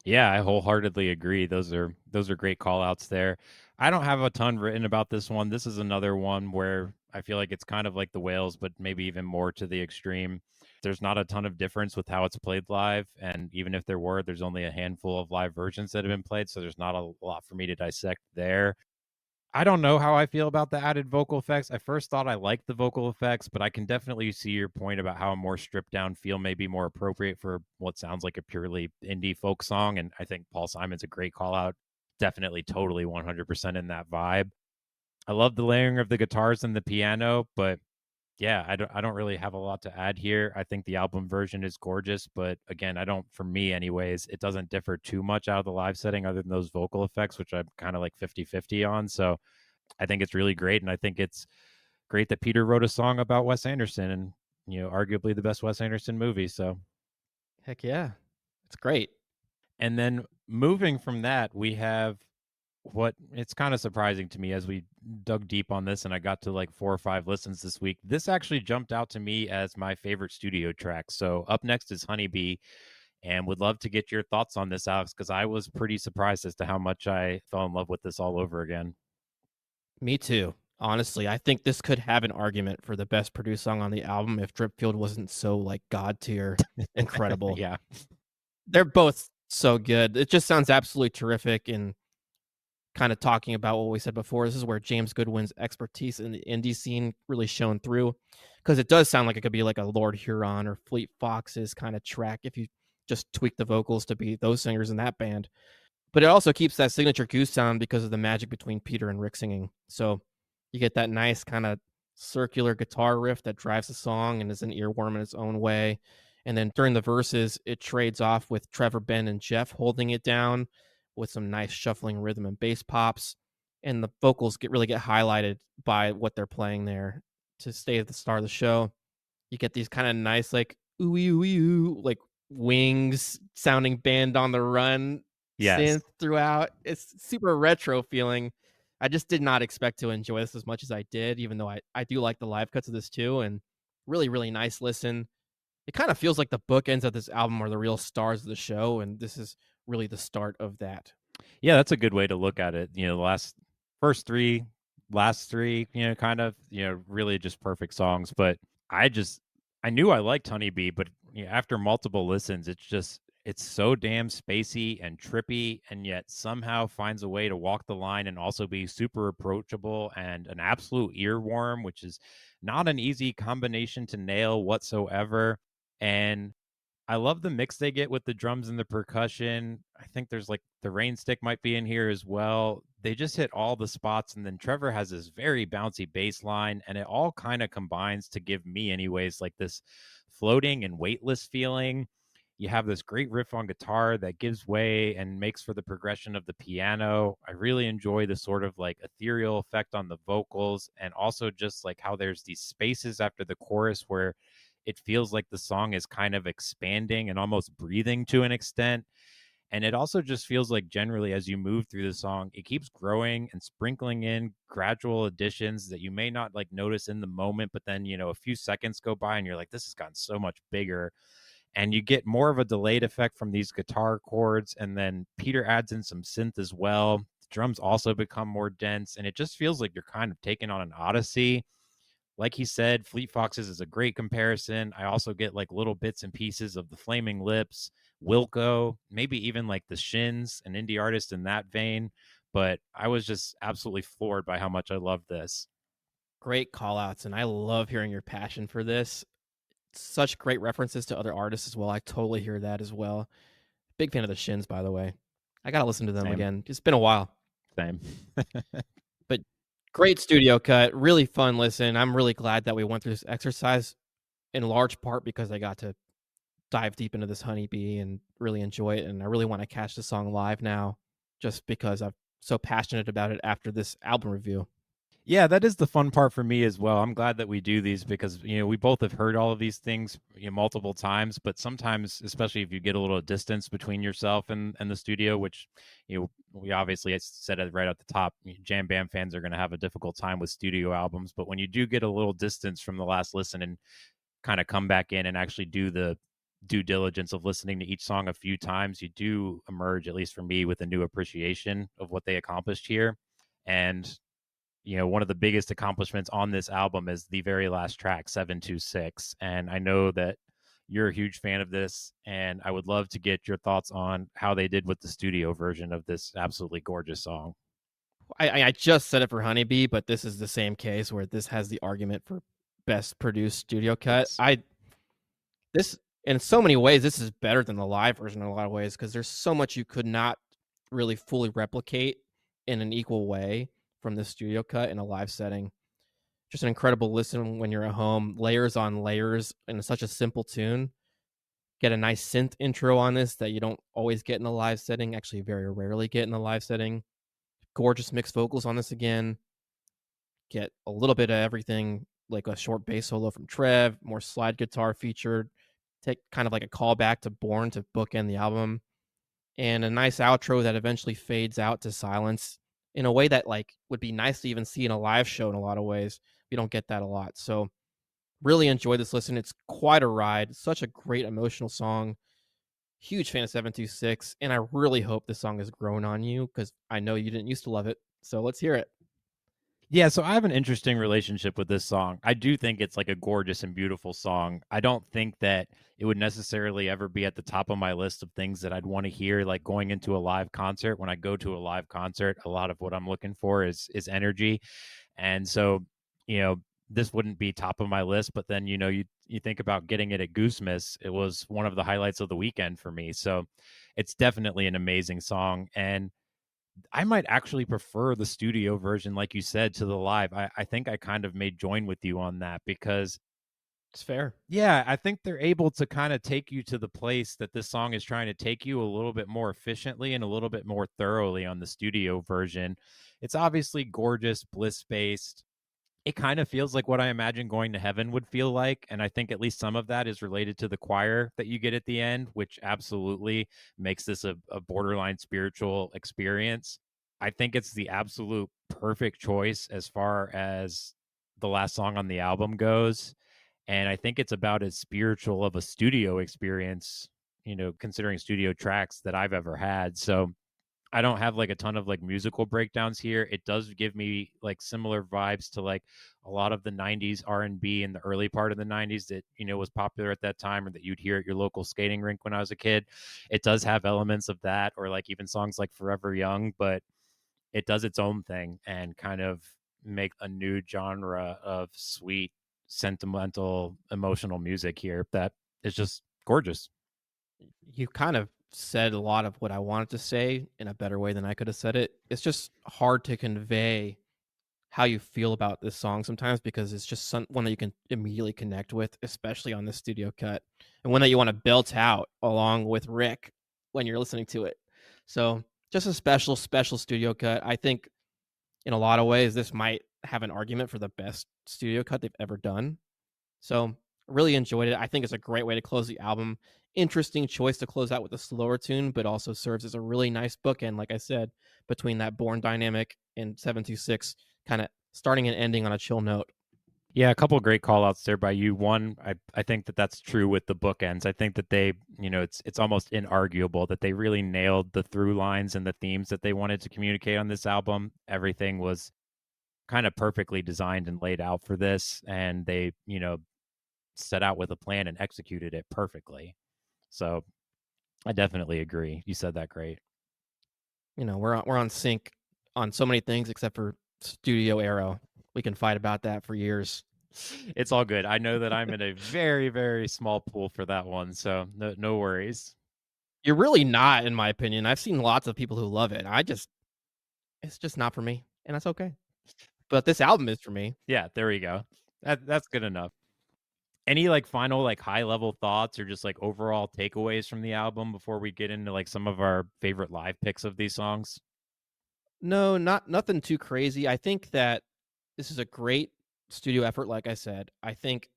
Yeah, I wholeheartedly agree. Those are great call outs there. I don't have a ton written about this one. This is another one where I feel like it's kind of like the Whales, but maybe even more to the extreme. There's not a ton of difference with how it's played live, and even if there were, there's only a handful of live versions that have been played, so there's not a lot for me to dissect there. I don't know how I feel about the added vocal effects. I first thought I liked the vocal effects, but I can definitely see your point about how a more stripped down feel may be more appropriate for what sounds like a purely indie folk song. And I think Paul Simon's a great call out. Definitely, totally 100% in that vibe. I love the layering of the guitars and the piano, but yeah, I don't really have a lot to add here. I think the album version is gorgeous, but again, I don't, for me anyways, it doesn't differ too much out of the live setting other than those vocal effects, which I'm kind of like 50-50 on. So I think it's really great, and I think it's great that Peter wrote a song about Wes Anderson and arguably the best Wes Anderson movie. So, Heck yeah, it's great. and then moving from that, we have what it's kind of surprising to me as we dug deep on this and I got to like 4 or 5 listens this week. This actually jumped out to me as my favorite studio track. So up next is Honeybee, and would love to get your thoughts on this, Alex, because I was pretty surprised as to how much I fell in love with this all over again. Me too. Honestly, I think this could have an argument for the best produced song on the album if Dripfield wasn't so like god tier incredible. Yeah. They're both so good. It just sounds absolutely terrific, and kind of talking about what we said before, this is where James Goodwin's expertise in the indie scene really shone through, because it does sound like it could be like a Lord Huron or Fleet Foxes kind of track if you just tweak the vocals to be those singers in that band. But it also keeps that signature Goose sound because of the magic between Peter and Rick singing. So you get that nice kind of circular guitar riff that drives the song and is an earworm in its own way. And then during the verses, it trades off with Trevor, Ben, and Jeff holding it down with some nice shuffling rhythm and bass pops. And the vocals really get highlighted by what they're playing there to stay at the start of the show. You get these kind of nice, like, ooh, ooh, ooh, like Wings sounding Band on the Run Yes. synth throughout. It's super retro feeling. I just did not expect to enjoy this as much as I did, even though I do like the live cuts of this too. And really, really nice listen. It kind of feels like the bookends of this album are the real stars of the show. And this is really the start of that. Yeah, that's a good way to look at it. The first three, last three, kind of, really just perfect songs. But I just, I knew I liked Honeybee, but after multiple listens, it's so damn spacey and trippy, and yet somehow finds a way to walk the line and also be super approachable and an absolute earworm, which is not an easy combination to nail whatsoever. And I love the mix they get with the drums and the percussion. I think there's like the rain stick might be in here as well. They just hit all the spots. And then Trevor has this very bouncy bass line, and it all kind of combines to give me, anyways, like this floating and weightless feeling. You have this great riff on guitar that gives way and makes for the progression of the piano. I really enjoy the sort of like ethereal effect on the vocals, and also just like how there's these spaces after the chorus where it feels like the song is kind of expanding and almost breathing to an extent. And it also just feels like generally as you move through the song, it keeps growing and sprinkling in gradual additions that you may not like notice in the moment, but then, a few seconds go by and you're like, this has gotten so much bigger. And you get more of a delayed effect from these guitar chords. And then Peter adds in some synth as well. The drums also become more dense, and it just feels like you're kind of taking on an odyssey. Like he said, Fleet Foxes is a great comparison. I also get like little bits and pieces of the Flaming Lips, Wilco, maybe even like the Shins, an indie artist in that vein. But I was just absolutely floored by how much I love this. Great call outs. And I love hearing your passion for this. Such great references to other artists as well. I totally hear that as well. Big fan of the Shins, by the way. I gotta listen to them Same, again. It's been a while, same. but great studio cut. Really fun listen. I'm really glad that we went through this exercise in large part because I got to dive deep into this Honeybee and really enjoy it. And I really want to catch the song live now, just because I'm so passionate about it after this album review. Yeah, that is the fun part for me as well. I'm glad that we do these because we both have heard all of these things multiple times, but sometimes, especially if you get a little distance between yourself and the studio, which we obviously, I said it right at the top, jam band fans are going to have a difficult time with studio albums. But when you do get a little distance from the last listen and kind of come back in and actually do the due diligence of listening to each song a few times, you do emerge, at least for me, with a new appreciation of what they accomplished here. And one of the biggest accomplishments on this album is the very last track, 726. And I know that you're a huge fan of this, and I would love to get your thoughts on how they did with the studio version of this absolutely gorgeous song. I just said it for Honeybee, but this is the same case where this has the argument for best produced studio cut. Yes. I this in so many ways this is better than the live version in a lot of ways because there's so much you could not really fully replicate in an equal way from the studio cut in a live setting. Just an incredible listen when you're at home, layers on layers in such a simple tune. Get a nice synth intro on this that you don't always get in a live setting, actually very rarely get in a live setting. Gorgeous mixed vocals on this again. Get a little bit of everything, like a short bass solo from Trev, more slide guitar featured, take kind of like a callback to Born to bookend the album, and a nice outro that eventually fades out to silence in a way that like would be nice to even see in a live show in a lot of ways. We don't get that a lot. So really enjoy this listen. It's quite a ride. Such a great emotional song. Huge fan of 726, and I really hope this song has grown on you because I know you didn't used to love it. So let's hear it. Yeah, so I have an interesting relationship with this song. I do think it's like a gorgeous and beautiful song. I don't think that it would necessarily ever be at the top of my list of things that I'd want to hear like going into a live concert. When I go to a live concert, a lot of what I'm looking for is energy. And so, you know, this wouldn't be top of my list, but then you think about getting it at Goosemas, it was one of the highlights of the weekend for me. So, it's definitely an amazing song, and I might actually prefer the studio version, like you said, to the live. I think I kind of may join with you on that because, It's fair. yeah, I think they're able to kind of take you to the place that this song is trying to take you a little bit more efficiently and a little bit more thoroughly on the studio version. It's obviously gorgeous, bliss based. It kind of feels like what I imagine going to heaven would feel like. And I think at least some of that is related to the choir that you get at the end, which absolutely makes this a borderline spiritual experience. I think it's the absolute perfect choice as far as the last song on the album goes. And I think it's about as spiritual of a studio experience, considering studio tracks that I've ever had. So I don't have like a ton of like musical breakdowns here. It does give me like similar vibes to like a lot of the 90s R&B in the early part of the 90s that was popular at that time or that you'd hear at your local skating rink when I was a kid. It does have elements of that or like even songs like Forever Young, but it does its own thing and kind of make a new genre of sweet, sentimental, emotional music here that is just gorgeous. You kind of said a lot of what I wanted to say in a better way than I could have said it. It's just hard to convey how you feel about this song sometimes because it's just one that you can immediately connect with, especially on the studio cut, and one that you want to belt out along with Rick when you're listening to it. So just a special, special studio cut. I think in a lot of ways, this might have an argument for the best studio cut they've ever done. So really enjoyed it. I think it's a great way to close the album. Interesting choice to close out with a slower tune, but also serves as a really nice bookend, like I said, between that Born dynamic and 726, kind of starting and ending on a chill note. Yeah, a couple of great call outs there by you. One, I think that that's true with the bookends. I think that they, it's almost inarguable that they really nailed the through lines and the themes that they wanted to communicate on this album. Everything was kind of perfectly designed and laid out for this, and they, set out with a plan and executed it perfectly. So I definitely agree. You said that great. We're on sync on so many things except for Studio Arrow. We can fight about that for years. It's all good. I know that I'm in a very, very small pool for that one, so no worries. You're really not, in my opinion. I've seen lots of people who love it. It's just not for me, and that's okay. But this album is for me. Yeah, there we go. That's good enough. Any like final like high level thoughts or just like overall takeaways from the album before we get into like some of our favorite live picks of these songs? No, nothing too crazy. I think that this is a great studio effort, like I said. I think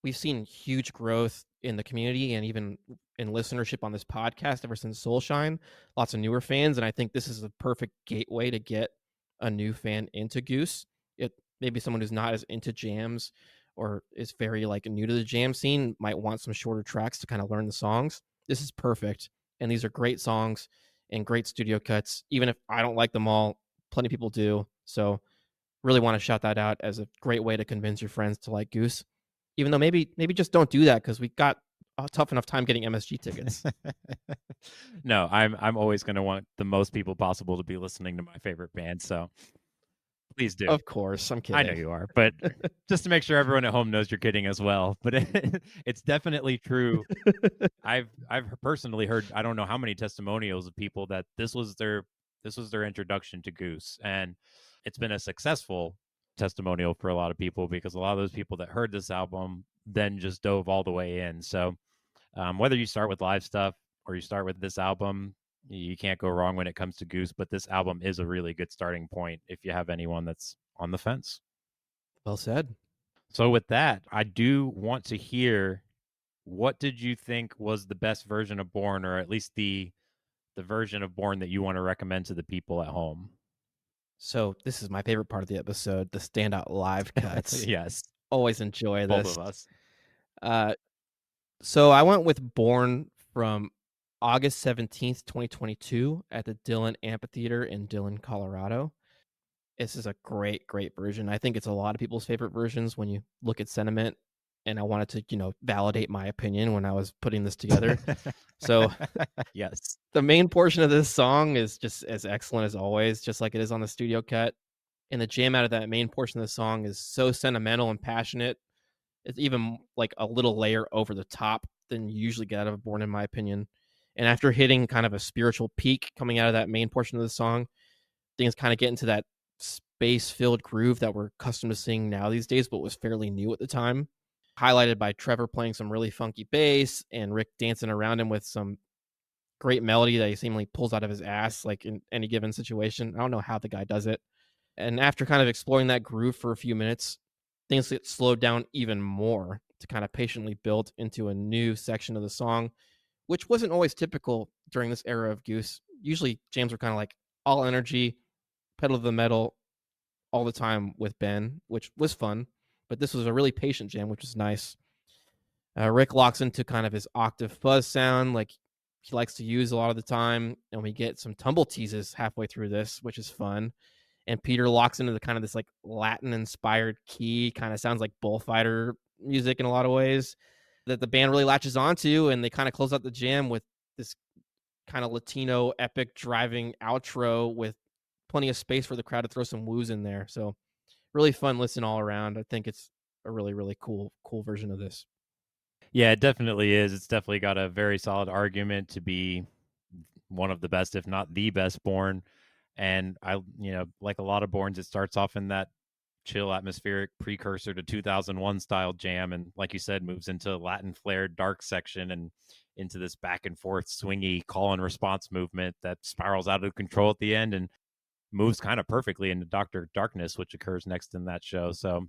we've seen huge growth in the community and even in listenership on this podcast ever since Soulshine. Lots of newer fans, and I think this is the perfect gateway to get a new fan into Goose. It maybe someone who's not as into jams or is very like new to the jam scene might want some shorter tracks to kind of learn the songs. This is perfect, and these are great songs and great studio cuts. Even if I don't like them all, plenty of people do. So really want to shout that out as a great way to convince your friends to like Goose. Even though maybe just don't do that because we got a tough enough time getting MSG tickets. No, I'm always going to want the most people possible to be listening to my favorite band, so please do. Of course, I'm I know kidding. you are, but just to make sure everyone at home knows you're kidding as well. But it's definitely true. I've personally heard, I don't know how many testimonials of people that this was their introduction to Goose, and it's been a successful testimonial for a lot of people because a lot of those people that heard this album then just dove all the way in. So whether you start with live stuff or you start with this album, you can't go wrong when it comes to Goose. But this album is a really good starting point if you have anyone that's on the fence. Well said. So with that, I do want to hear, what did you think was the best version of Born, or at least the version of Born that you want to recommend to the people at home? So this is my favorite part of the episode, the standout live cuts. Yes, Always enjoy both this. of us. Uh, so I went with Born from August 17th, 2022 at the Dillon Amphitheater in Dillon, Colorado. This is a great, great version. I think it's a lot of people's favorite versions when you look at sentiment. And I wanted to, validate my opinion when I was putting this together. So Yes. the main portion of this song is just as excellent as always, just like it is on the studio cut. And the jam out of that main portion of the song is so sentimental and passionate. It's even like a little layer over the top than you usually get out of a Born, in my opinion. And after hitting kind of a spiritual peak coming out of that main portion of the song, things kind of get into that space-filled groove that we're accustomed to seeing now these days, but was fairly new at the time. Highlighted by Trevor playing some really funky bass and Rick dancing around him with some great melody that he seemingly pulls out of his ass, like in any given situation. I don't know how the guy does it. And after kind of exploring that groove for a few minutes, things get slowed down even more to kind of patiently build into a new section of the song, which wasn't always typical during this era of Goose. Usually jams were kind of like all energy, pedal to the metal all the time with Ben, which was fun. But this was a really patient jam, which was nice. Rick locks into kind of his octave fuzz sound, like he likes to use a lot of the time, and we get some tumble teases halfway through this, which is fun. And Peter locks into the kind of this like Latin inspired key, kind of sounds like bullfighter music in a lot of ways that the band really latches onto, and they kind of close out the jam with this kind of Latino epic driving outro with plenty of space for the crowd to throw some woos in there. So really fun listen all around. I think it's a really, really cool version of this. Yeah, it definitely is. It's definitely got a very solid argument to be one of the best, if not the best Born. And like a lot of Borns, it starts off in that chill atmospheric precursor to 2001 style jam, and like you said, moves into Latin flared dark section and into this back and forth swingy call and response movement that spirals out of control at the end and moves kind of perfectly into Dr. Darkness, which occurs next in that show. So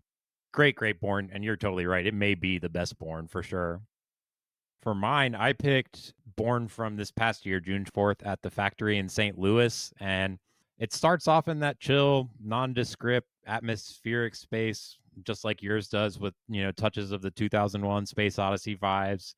great Born, and you're totally right. It may be the best Born for sure. For mine, I picked Born from this past year, June 4th, at the factory in St. Louis. And it starts off in that chill, nondescript, atmospheric space, just like yours does, with, touches of the 2001 Space Odyssey vibes,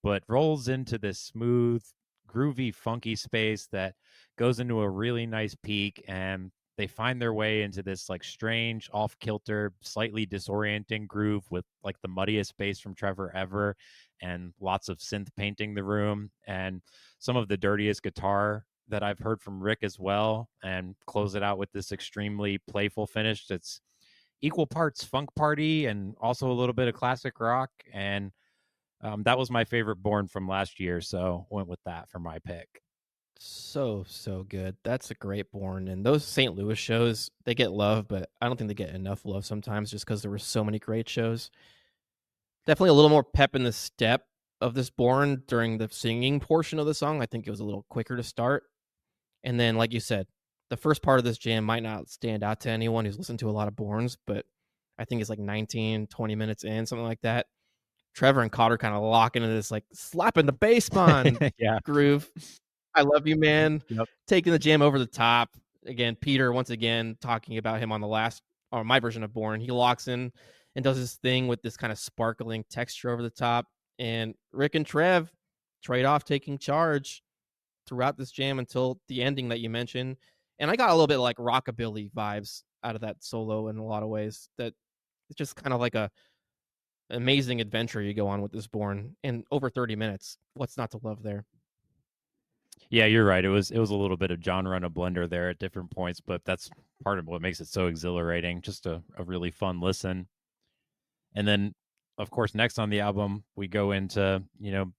but rolls into this smooth, groovy, funky space that goes into a really nice peak. And they find their way into this like strange, off kilter, slightly disorienting groove with like the muddiest bass from Trevor ever, and lots of synth painting the room, and some of the dirtiest guitar that I've heard from Rick as well, and close it out with this extremely playful finish that's equal parts funk party and also a little bit of classic rock. And that was my favorite Born from last year, so went with that for my pick. So good. That's a great Born. And those St. Louis shows, they get love, but I don't think they get enough love sometimes just because there were so many great shows. Definitely a little more pep in the step of this Born during the singing portion of the song. I think it was a little quicker to start. And then, like you said, the first part of this jam might not stand out to anyone who's listened to a lot of Borns, but I think it's like 19, 20 minutes in, something like that. Trevor and Cotter kind of lock into this like slapping the bass on Yeah. groove. I love you, man. Yep. Taking the jam over the top. Again, Peter, once again, talking about him on the last, or my version of Born. He locks in and does his thing with this kind of sparkling texture over the top. And Rick and Trev trade off taking charge throughout this jam until the ending that you mentioned. And I got a little bit like rockabilly vibes out of that solo in a lot of ways. That it's just kind of like a amazing adventure you go on with this Born in over 30 minutes. What's not to love there? Yeah, you're right. It was a little bit of genre and a blender there at different points, but that's part of what makes it so exhilarating. Just a really fun listen. And then, of course, next on the album, we go into,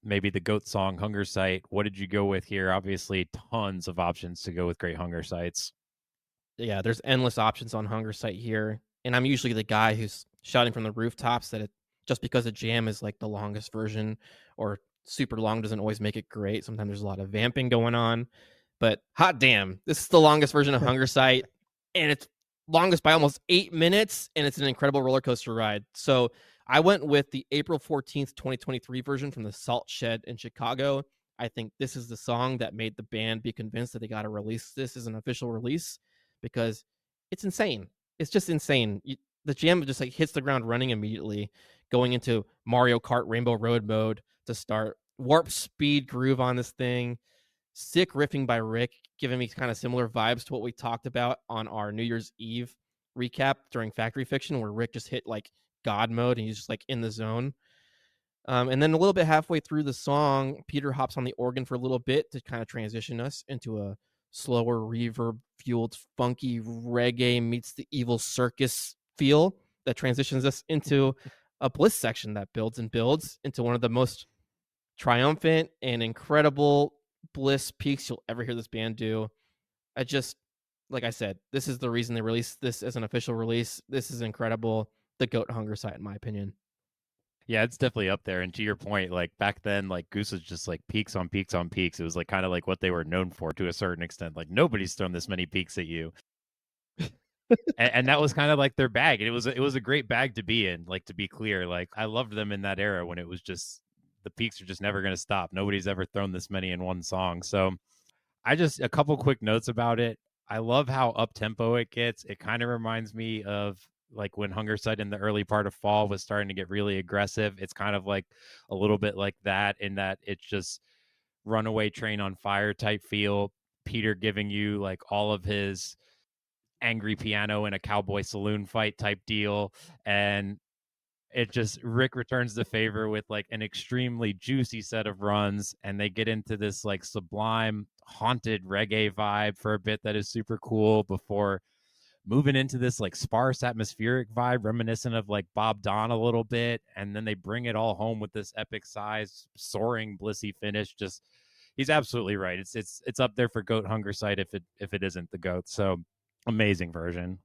maybe the GOAT song, Hunger Site. What did you go with here? Obviously, tons of options to go with Great Hunger Sites. Yeah, there's endless options on Hunger Site here, and I'm usually the guy who's shouting from the rooftops that just because a jam is like the longest version or super long doesn't always make it great. Sometimes there's a lot of vamping going on, but hot damn, this is the longest version of Hunger Site, and it's longest by almost 8 minutes, and it's an incredible roller coaster ride. So I went with the April 14th, 2023 version from the Salt Shed in Chicago. I think this is the song that made the band be convinced that they got to release this as an official release because it's insane. It's just insane. The jam just like hits the ground running immediately, going into Mario Kart Rainbow Road mode to start. Warp speed groove on this thing. Sick riffing by Rick, giving me kind of similar vibes to what we talked about on our New Year's Eve recap during Factory Fiction, where Rick just hit like God mode and he's just like in the zone. And then a little bit halfway through the song, Peter hops on the organ for a little bit to kind of transition us into a slower, reverb fueled, funky reggae meets the evil circus feel that transitions us into a Bliss section that builds and builds into one of the most triumphant and incredible Bliss peaks you'll ever hear this band do. I just, like I said, this is the reason they released this as an official release. This is incredible. The GOAT Hunger Site, in my opinion. Yeah, it's definitely up there. And to your point, like back then, like Goose was just like peaks on peaks on peaks. It was like kind of like what they were known for to a certain extent. Like nobody's thrown this many peaks at you. And that was kind of like their bag. And it was a great bag to be in, like to be clear. Like I loved them in that era when it was just the peaks are just never gonna stop. Nobody's ever thrown this many in one song. So I just a couple quick notes about it. I love how up tempo it gets. It kind of reminds me of like when Hunger Site in the early part of fall was starting to get really aggressive. It's kind of like a little bit like that in that it's just runaway train on fire type feel. Peter giving you like all of his angry piano in a cowboy saloon fight type deal. And it just Rick returns the favor with like an extremely juicy set of runs, and they get into this like sublime haunted reggae vibe for a bit that is super cool before moving into this like sparse atmospheric vibe reminiscent of like Bob Don a little bit, and then they bring it all home with this epic size soaring blissy finish. Just he's absolutely right. It's up there for GOAT Hunger Site if it isn't the GOAT. So amazing version.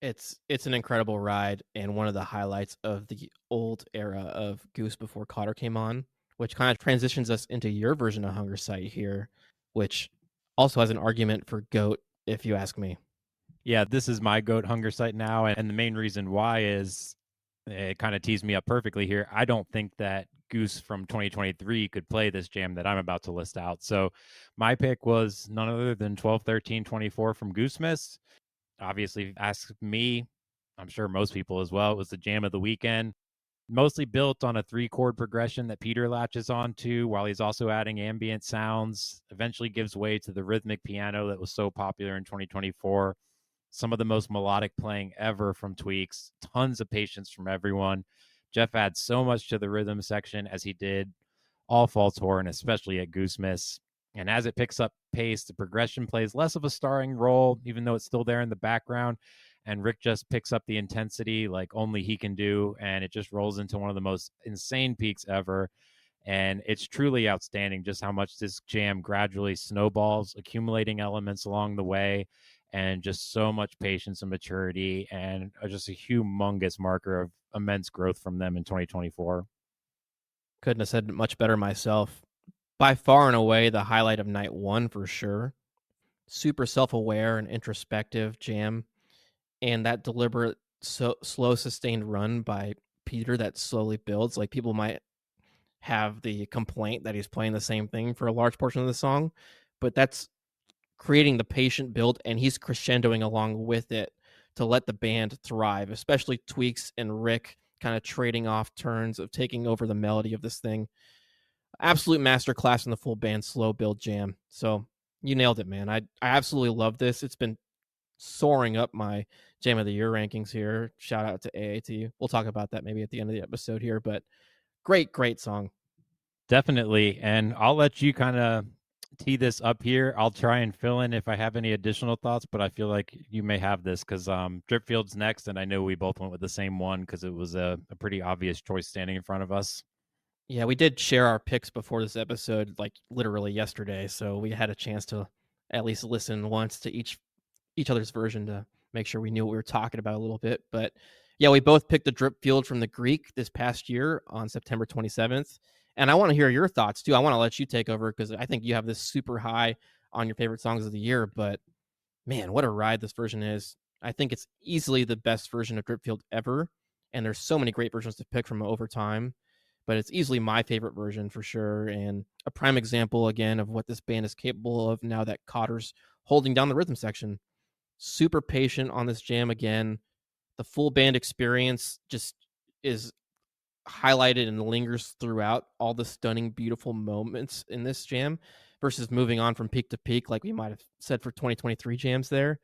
It's an incredible ride and one of the highlights of the old era of Goose before Cotter came on, which kind of transitions us into your version of Hunger Site here, which also has an argument for GOAT, if you ask me. Yeah, this is my GOAT Hunger Site now, and the main reason why is it kind of teased me up perfectly here. I don't think that Goose from 2023 could play this jam that I'm about to list out. So my pick was none other than 12, 13, 24 from Goose Miss. Obviously, ask me, I'm sure most people as well. It was the jam of the weekend, mostly built on a 3-chord progression that Peter latches onto while he's also adding ambient sounds, eventually gives way to the rhythmic piano that was so popular in 2024. Some of the most melodic playing ever from Tweaks, tons of patience from everyone. Jeff adds so much to the rhythm section as he did all fall tour and especially at Goose Miss. And as it picks up pace, the progression plays less of a starring role, even though it's still there in the background. And Rick just picks up the intensity like only he can do. And it just rolls into one of the most insane peaks ever. And it's truly outstanding just how much this jam gradually snowballs, accumulating elements along the way, and just so much patience and maturity, and just a humongous marker of immense growth from them in 2024. Couldn't have said it much better myself. By far and away, the highlight of night one for sure. Super self aware and introspective jam. And that deliberate, slow, sustained run by Peter that slowly builds. Like people might have the complaint that he's playing the same thing for a large portion of the song, but that's creating the patient build, and he's crescendoing along with it to let the band thrive, especially Tweaks and Rick kind of trading off turns of taking over the melody of this thing. Absolute masterclass in the full band slow build jam. So you nailed it, man. I absolutely love this. It's been soaring up my Jam of the Year rankings here. Shout out to AAT. We'll talk about that maybe at the end of the episode here, but great song. Definitely. And I'll let you kind of tee this up here. I'll try and fill in if I have any additional thoughts, but I feel like you may have this because Dripfield's next, and I know we both went with the same one because it was a pretty obvious choice standing in front of us. Yeah, we did share our picks before this episode, like literally yesterday, so we had a chance to at least listen once to each other's version to make sure we knew what we were talking about a little bit. But yeah, we both picked the Dripfield from the Greek this past year on September 27th. And I want to hear your thoughts too. I want to let you take over because I think you have this super high on your favorite songs of the year. But man, what a ride this version is. I think it's easily the best version of Dripfield ever. And there's so many great versions to pick from over time. But it's easily my favorite version for sure. And a prime example, again, of what this band is capable of now that Cotter's holding down the rhythm section. Super patient on this jam again. The full band experience just is highlighted and lingers throughout all the stunning, beautiful moments in this jam versus moving on from peak to peak, like we might have said for 2023 jams there.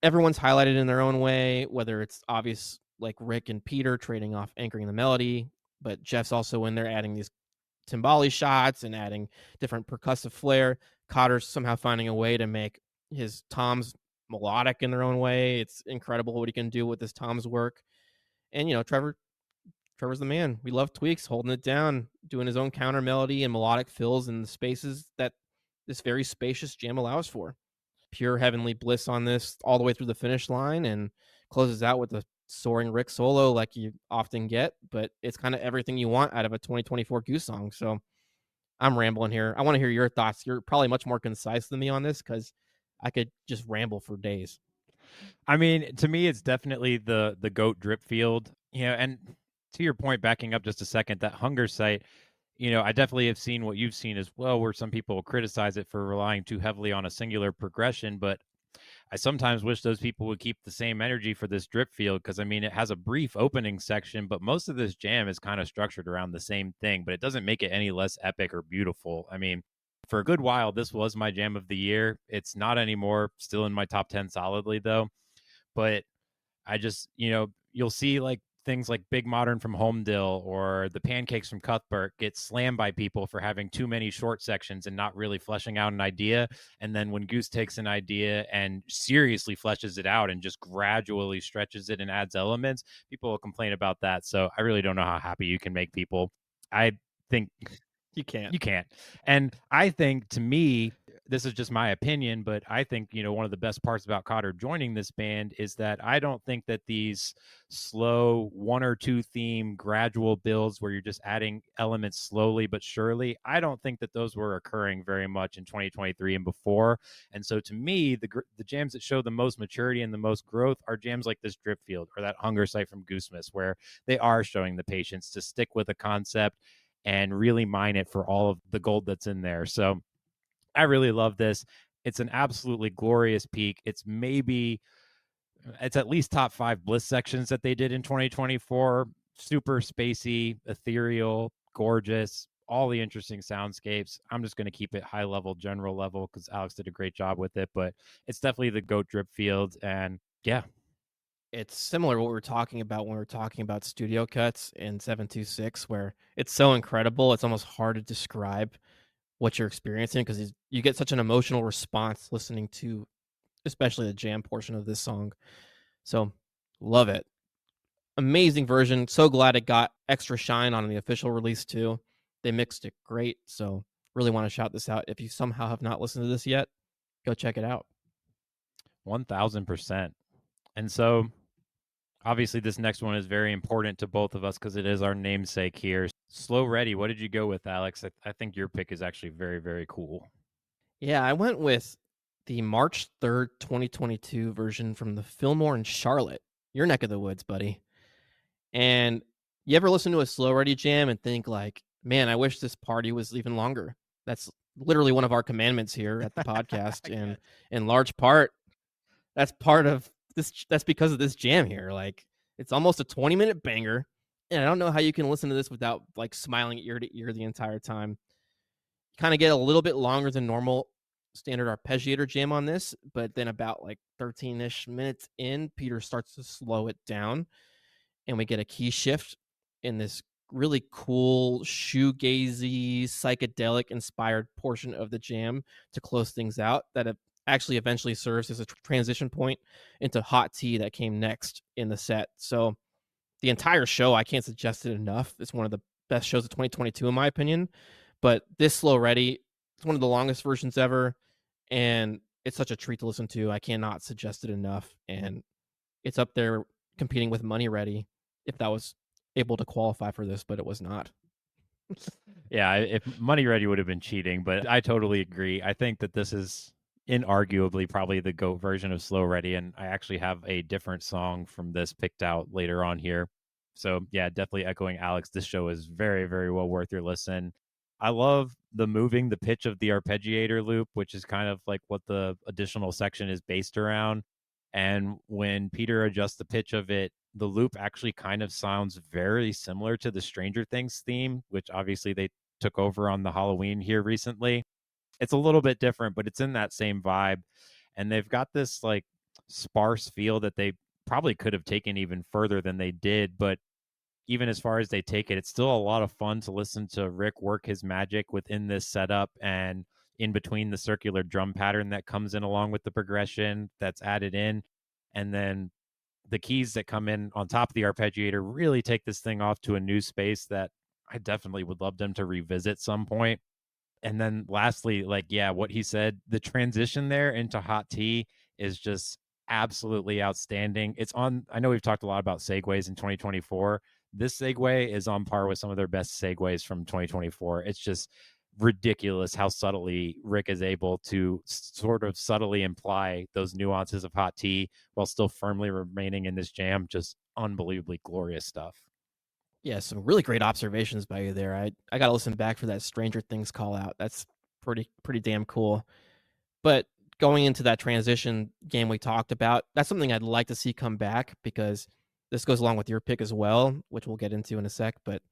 Everyone's highlighted in their own way, whether it's obvious like Rick and Peter trading off anchoring the melody, but Jeff's also in there adding these timbali shots and adding different percussive flair. Cotter's somehow finding a way to make his toms melodic in their own way. It's incredible what he can do with his toms work. And Trevor's the man. We love Tweaks holding it down, doing his own counter melody and melodic fills in the spaces that this very spacious jam allows for. Pure heavenly bliss on this all the way through the finish line, and closes out with a soaring Rick solo like you often get, but it's kind of everything you want out of a 2024 Goose song. So I'm rambling here. I want to hear your thoughts. You're probably much more concise than me on this because I could just ramble for days. I mean, to me, it's definitely the goat Dripfield. And to your point, backing up just a second, that hunger site. I definitely have seen what you've seen as well, where some people criticize it for relying too heavily on a singular progression. But I sometimes wish those people would keep the same energy for this Dripfield because, I mean, it has a brief opening section, but most of this jam is kind of structured around the same thing, but it doesn't make it any less epic or beautiful. I mean, for a good while, this was my jam of the year. It's not anymore, still in my top 10 solidly, though. But I just, you'll see like things like Big Modern from Homedill or the Pancakes from Cuthbert get slammed by people for having too many short sections and not really fleshing out an idea. And then when Goose takes an idea and seriously fleshes it out and just gradually stretches it and adds elements, people will complain about that. So I really don't know how happy you can make people. I think You can't. you can't. And I think, to me, this is just my opinion, but I think, one of the best parts about Cotter joining this band is that I don't think that these slow one or two theme gradual builds where you're just adding elements slowly but surely, I don't think that those were occurring very much in 2023 and before. And so to me, the jams that show the most maturity and the most growth are jams like this Dripfield or that Hunger Site from Goosemas, where they are showing the patience to stick with a concept and really mine it for all of the gold that's in there. So I really love this. It's an absolutely glorious peak. It's at least top 5 Bliss sections that they did in 2024. Super spacey, ethereal, gorgeous, all the interesting soundscapes. I'm just going to keep it high level, general level, because Alex did a great job with it, but it's definitely the GOAT Dripfield. And yeah. It's similar to what we were talking about when we were talking about studio cuts in 726, where it's so incredible. It's almost hard to describe what you're experiencing because you get such an emotional response listening to especially the jam portion of this song. So love it. Amazing version. So glad it got extra shine on the official release too. They mixed it great. So really want to shout this out. If you somehow have not listened to this yet, go check it out. 1000%. And so obviously this next one is very important to both of us because it is our namesake here. Slow Ready. What did you go with, Alex? I think your pick is actually very, very cool. Yeah, I went with the March 3rd, 2022 version from the Fillmore in Charlotte, your neck of the woods, buddy. And you ever listen to a Slow Ready jam and think like, man, I wish this party was even longer? That's literally one of our commandments here at the podcast. And in large part, that's part of this. That's because of this jam here. Like, it's almost a 20-minute banger. And I don't know how you can listen to this without like smiling ear to ear the entire time. Kind of get a little bit longer than normal standard arpeggiator jam on this, but then about like 13-ish minutes in, Peter starts to slow it down, and we get a key shift in this really cool shoegazy psychedelic inspired portion of the jam to close things out that actually eventually serves as a transition point into Hot Tea that came next in the set. So the entire show, I can't suggest it enough. It's one of the best shows of 2022 in my opinion. But this Slow Ready, it's one of the longest versions ever, and it's such a treat to listen to. I cannot suggest it enough, and it's up there competing with Money Ready if that was able to qualify for this, but it was not. Yeah, if Money Ready would have been cheating, but I totally agree. I think that this is inarguably probably the GOAT version of Slow Ready, and I actually have a different song from this picked out later on here. So yeah, definitely echoing Alex, this show is very, very well worth your listen. I love the moving the pitch of the arpeggiator loop, which is kind of like what the additional section is based around. And when Peter adjusts the pitch of it, the loop actually kind of sounds very similar to the Stranger Things theme, which obviously they took over on the Halloween here recently. It's a little bit different, but it's in that same vibe. And they've got this like sparse feel that they probably could have taken even further than they did. But even as far as they take it, it's still a lot of fun to listen to Rick work his magic within this setup and in between the circular drum pattern that comes in along with the progression that's added in. And then the keys that come in on top of the arpeggiator really take this thing off to a new space that I definitely would love them to revisit some point. And then lastly, like, yeah, what he said, the transition there into Hot Tea is just absolutely outstanding. It's on, I know we've talked a lot about segues in 2024. This segue is on par with some of their best segues from 2024. It's just ridiculous how subtly Rick is able to sort of subtly imply those nuances of Hot Tea while still firmly remaining in this jam. Just unbelievably glorious stuff. Yeah, some really great observations by you there. I got to listen back for that Stranger Things call out. That's pretty damn cool. But going into that transition game we talked about, that's something I'd like to see come back because this goes along with your pick as well, which we'll get into in a sec. But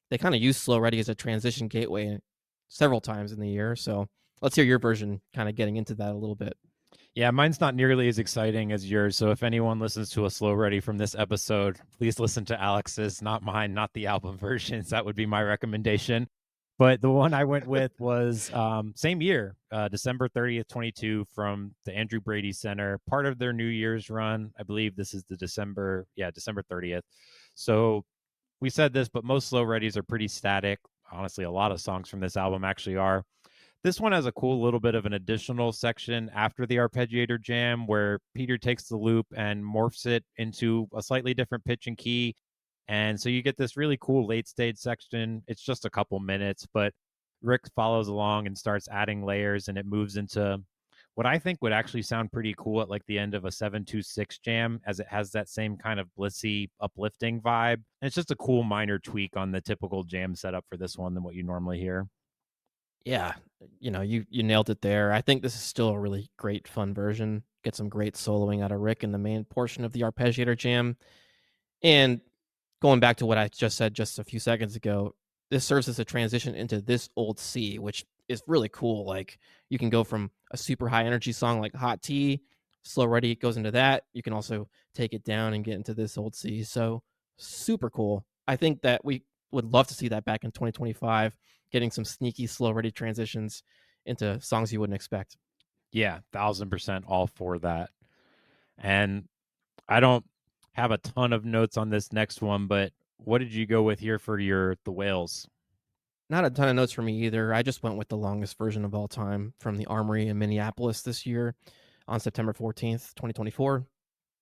they kind of use Slow Ready as a transition gateway several times in the year. So let's hear your version, kind of getting into that a little bit. Yeah, mine's not nearly as exciting as yours. So if anyone listens to a Slow Ready from this episode, please listen to Alex's, not mine, not the album versions. That would be my recommendation. But the one I went with was same year, December 30th, 22, from the Andrew Brady Center, part of their New Year's run. I believe this is the December 30th. So we said this, but most Slow Readies are pretty static. Honestly, a lot of songs from this album actually are. This one has a cool little bit of an additional section after the arpeggiator jam where Peter takes the loop and morphs it into a slightly different pitch and key. And so you get this really cool late stage section. It's just a couple minutes, but Rick follows along and starts adding layers, and it moves into what I think would actually sound pretty cool at like the end of a 726 jam, as it has that same kind of blissy, uplifting vibe. And it's just a cool minor tweak on the typical jam setup for this one than what you normally hear. Yeah, you nailed it there. I think this is still a really great fun version. Get some great soloing out of Rick in the main portion of the arpeggiator jam. And going back to what I just said just a few seconds ago, this serves as a transition into this old C, which is really cool. Like you can go from a super high energy song like Hot Tea, Slow Ready goes into that. You can also take it down and get into this old C. So super cool. I think that we would love to see that back in 2025, getting some sneaky Slow Ready transitions into songs you wouldn't expect. Yeah, 1000% all for that. And I don't have a ton of notes on this next one, but what did you go with here for the whales? Not a ton of notes for me either. I just went with the longest version of all time from the Armory in Minneapolis this year on September 14th, 2024.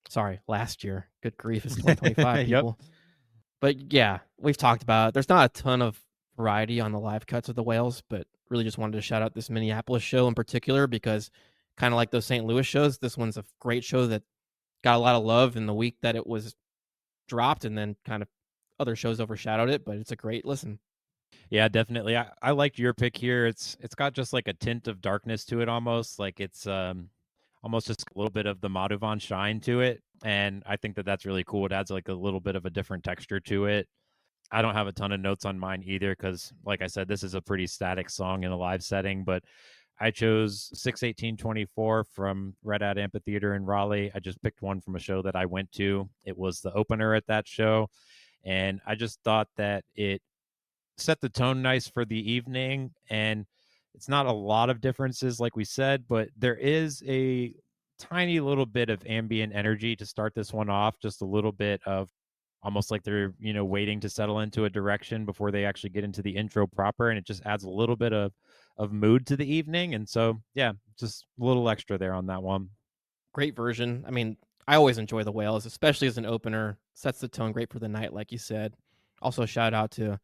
Sorry, last year. Good grief, it's 2025, Yep. people. But yeah, we've talked about it. There's not a ton of variety on the live cuts of the whales, but really just wanted to shout out this Minneapolis show in particular because kind of like those St. Louis shows, this one's a great show that got a lot of love in the week that it was dropped, and then kind of other shows overshadowed it, but it's a great listen. Yeah, definitely. I liked your pick here. It's got just like a tint of darkness to it almost. Like it's almost just a little bit of the Madhuvan shine to it. And I think that that's really cool. It adds like a little bit of a different texture to it. I don't have a ton of notes on mine either because, like I said, this is a pretty static song in a live setting. But I chose 6/18/24 from Red Hat Amphitheater in Raleigh. I just picked one from a show that I went to. It was the opener at that show, and I just thought that it set the tone nice for the evening. And it's not a lot of differences, like we said, but there is a tiny little bit of ambient energy to start this one off, just a little bit of almost like they're waiting to settle into a direction before they actually get into the intro proper, and it just adds a little bit of mood to the evening. And so yeah, just a little extra there on that one. Great version. I mean, I always enjoy the Whales, especially as an opener. Sets the tone great for the night, like you said. Also, shout out to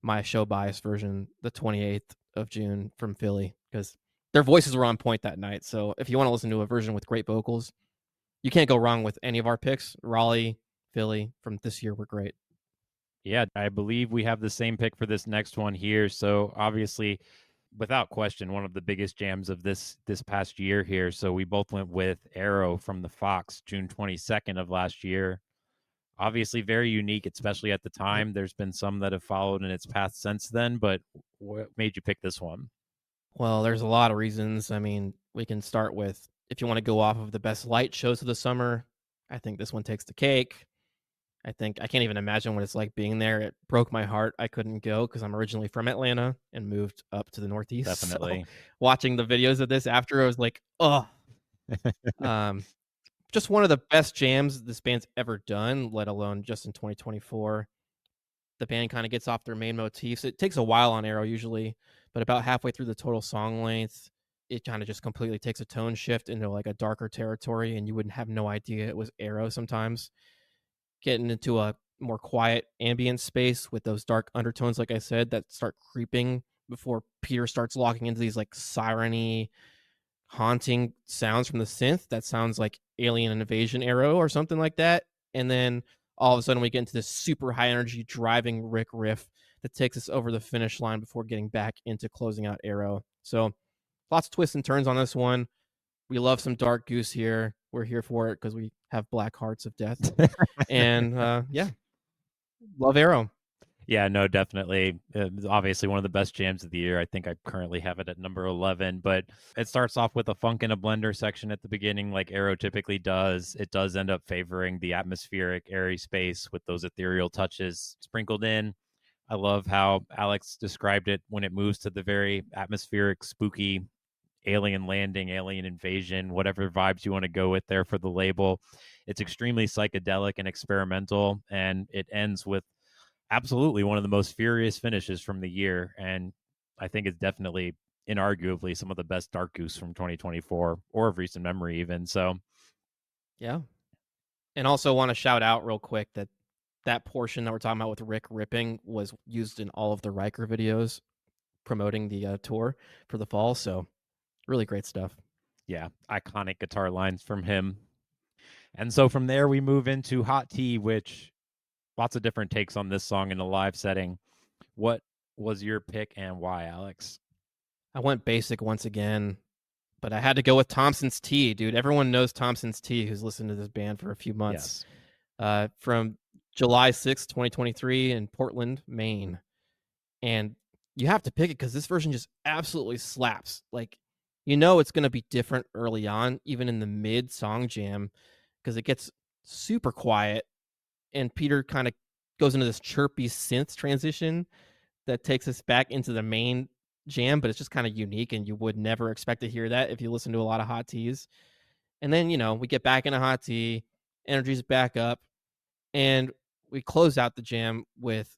my show bias version, the 28th of June from Philly, because their voices were on point that night. So if you want to listen to a version with great vocals, you can't go wrong with any of our picks. Raleigh, Philly from this year were great. Yeah, I believe we have the same pick for this next one here. So obviously, without question, one of the biggest jams of this past year here. So we both went with Arrow from the Fox, June 22nd of last year. Obviously very unique, especially at the Yep. time. There's been some that have followed in its path since then, but what made you pick this one? Well, there's a lot of reasons. I mean, we can start with if you want to go off of the best light shows of the summer, I think this one takes the cake. I think I can't even imagine what it's like being there. It broke my heart. I couldn't go because I'm originally from Atlanta and moved up to the Northeast. So Definitely. watching the videos of this after, I was like, oh, um, just one of the best jams this band's ever done, let alone just in 2024. The band kind of gets off their main motifs. It takes a while on Arrow usually, but about halfway through the total song length, it kind of just completely takes a tone shift into like a darker territory, and you wouldn't have no idea it was Arrow sometimes. Getting into a more quiet ambient space with those dark undertones, like I said, that start creeping before Peter starts locking into these like siren-y, haunting sounds from the synth that sounds like Alien Invasion Arrow or something like that. And then all of a sudden we get into this super high energy driving Rick riff that takes us over the finish line before getting back into closing out Arrow. So lots of twists and turns on this one. We love some Dark Goose here. We're here for it because we have black hearts of death. And yeah, love Arrow. Yeah, no, definitely. It's obviously one of the best jams of the year. I think I currently have it at number 11, but it starts off with a funk in a blender section at the beginning, like Arrow typically does. It does end up favoring the atmospheric, airy space with those ethereal touches sprinkled in. I love how Alex described it when it moves to the very atmospheric, spooky alien landing, alien invasion, whatever vibes you want to go with there for the label. It's extremely psychedelic and experimental, and it ends with absolutely one of the most furious finishes from the year. And I think it's definitely, inarguably, some of the best Dark Goose from 2024 or of recent memory, even. So, Yeah. And also want to shout out real quick that that portion that we're talking about with Rick ripping was used in all of the Riker videos promoting the tour for the fall. So really great stuff. yeah, iconic guitar lines from him. And so from there, we move into Hot Tea, which lots of different takes on this song in a live setting. What was your pick and why, Alex? I went basic once again, but I had to go with Thompson's Tea, dude. Everyone knows Thompson's Tea who's listened to this band for a few months. Yes. From July 6th, 2023 in Portland, Maine. And you have to pick it because this version just absolutely slaps. Like, you know, it's going to be different early on, even in the mid song jam, because it gets super quiet. And Peter kind of goes into this chirpy synth transition that takes us back into the main jam, but it's just kind of unique. And you would never expect to hear that if you listen to a lot of Hot Teas. And then, you know, we get back into Hot Tea, energy's back up, and we close out the jam with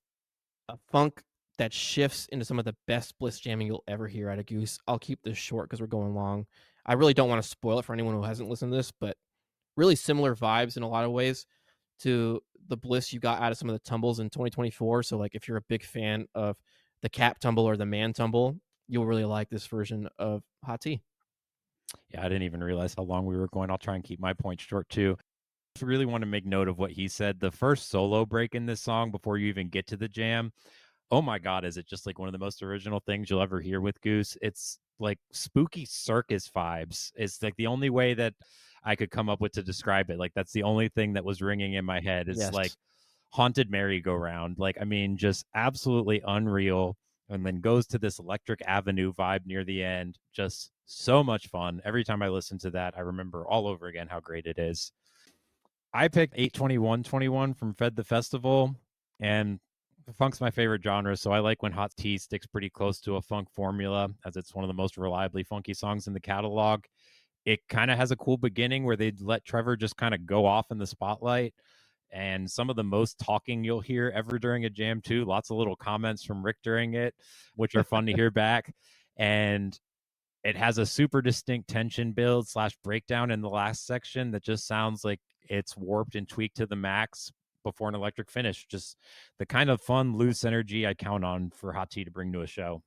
a funk that shifts into some of the best bliss jamming you'll ever hear out of Goose. I'll keep this short because we're going long. I really don't want to spoil it for anyone who hasn't listened to this, but really similar vibes in a lot of ways to the bliss you got out of some of the tumbles in 2024. So, like, if you're a big fan of the Cap tumble or the Man tumble, you'll really like this version of Hot Tea. Yeah, I didn't even realize how long we were going. I'll try and keep my point short too. I really want to make note of what he said. The first solo break in this song before you even get to the jam, oh my God, is it just like one of the most original things you'll ever hear with Goose? It's like spooky circus vibes. It's like the only way that I could come up with to describe it. Like, that's the only thing that was ringing in my head. It's like Yes. haunted merry-go-round. Like, I mean, just absolutely unreal. and then goes to this Electric Avenue vibe near the end. Just so much fun. Every time I listen to that, I remember all over again how great it is. I picked 82121 from Fed the Festival, and funk's my favorite genre, so I like when Hot Tea sticks pretty close to a funk formula, as it's one of the most reliably funky songs in the catalog. It kind of has a cool beginning where they let Trevor just kind of go off in the spotlight, and some of the most talking you'll hear ever during a jam too. Lots of little comments from Rick during it, which are fun to hear back. And it has a super distinct tension build slash breakdown in the last section that just sounds like it's warped and tweaked to the max before an electric finish. Just the kind of fun, loose energy I count on for Hot Tea to bring to a show.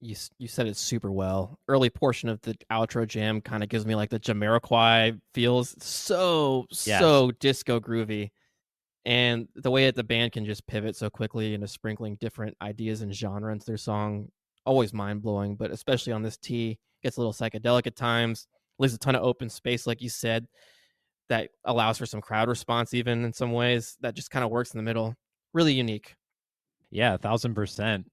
You said it super well. Early portion of the outro jam kind of gives me like the Jamiroquai feels. So disco groovy. And the way that the band can just pivot so quickly into sprinkling different ideas and genre into their song, always mind blowing. But especially on this T, gets a little psychedelic at times. Leaves a ton of open space, like you said, that allows for some crowd response, even in some ways. That just kind of works in the middle. Really unique. Yeah, 1,000%.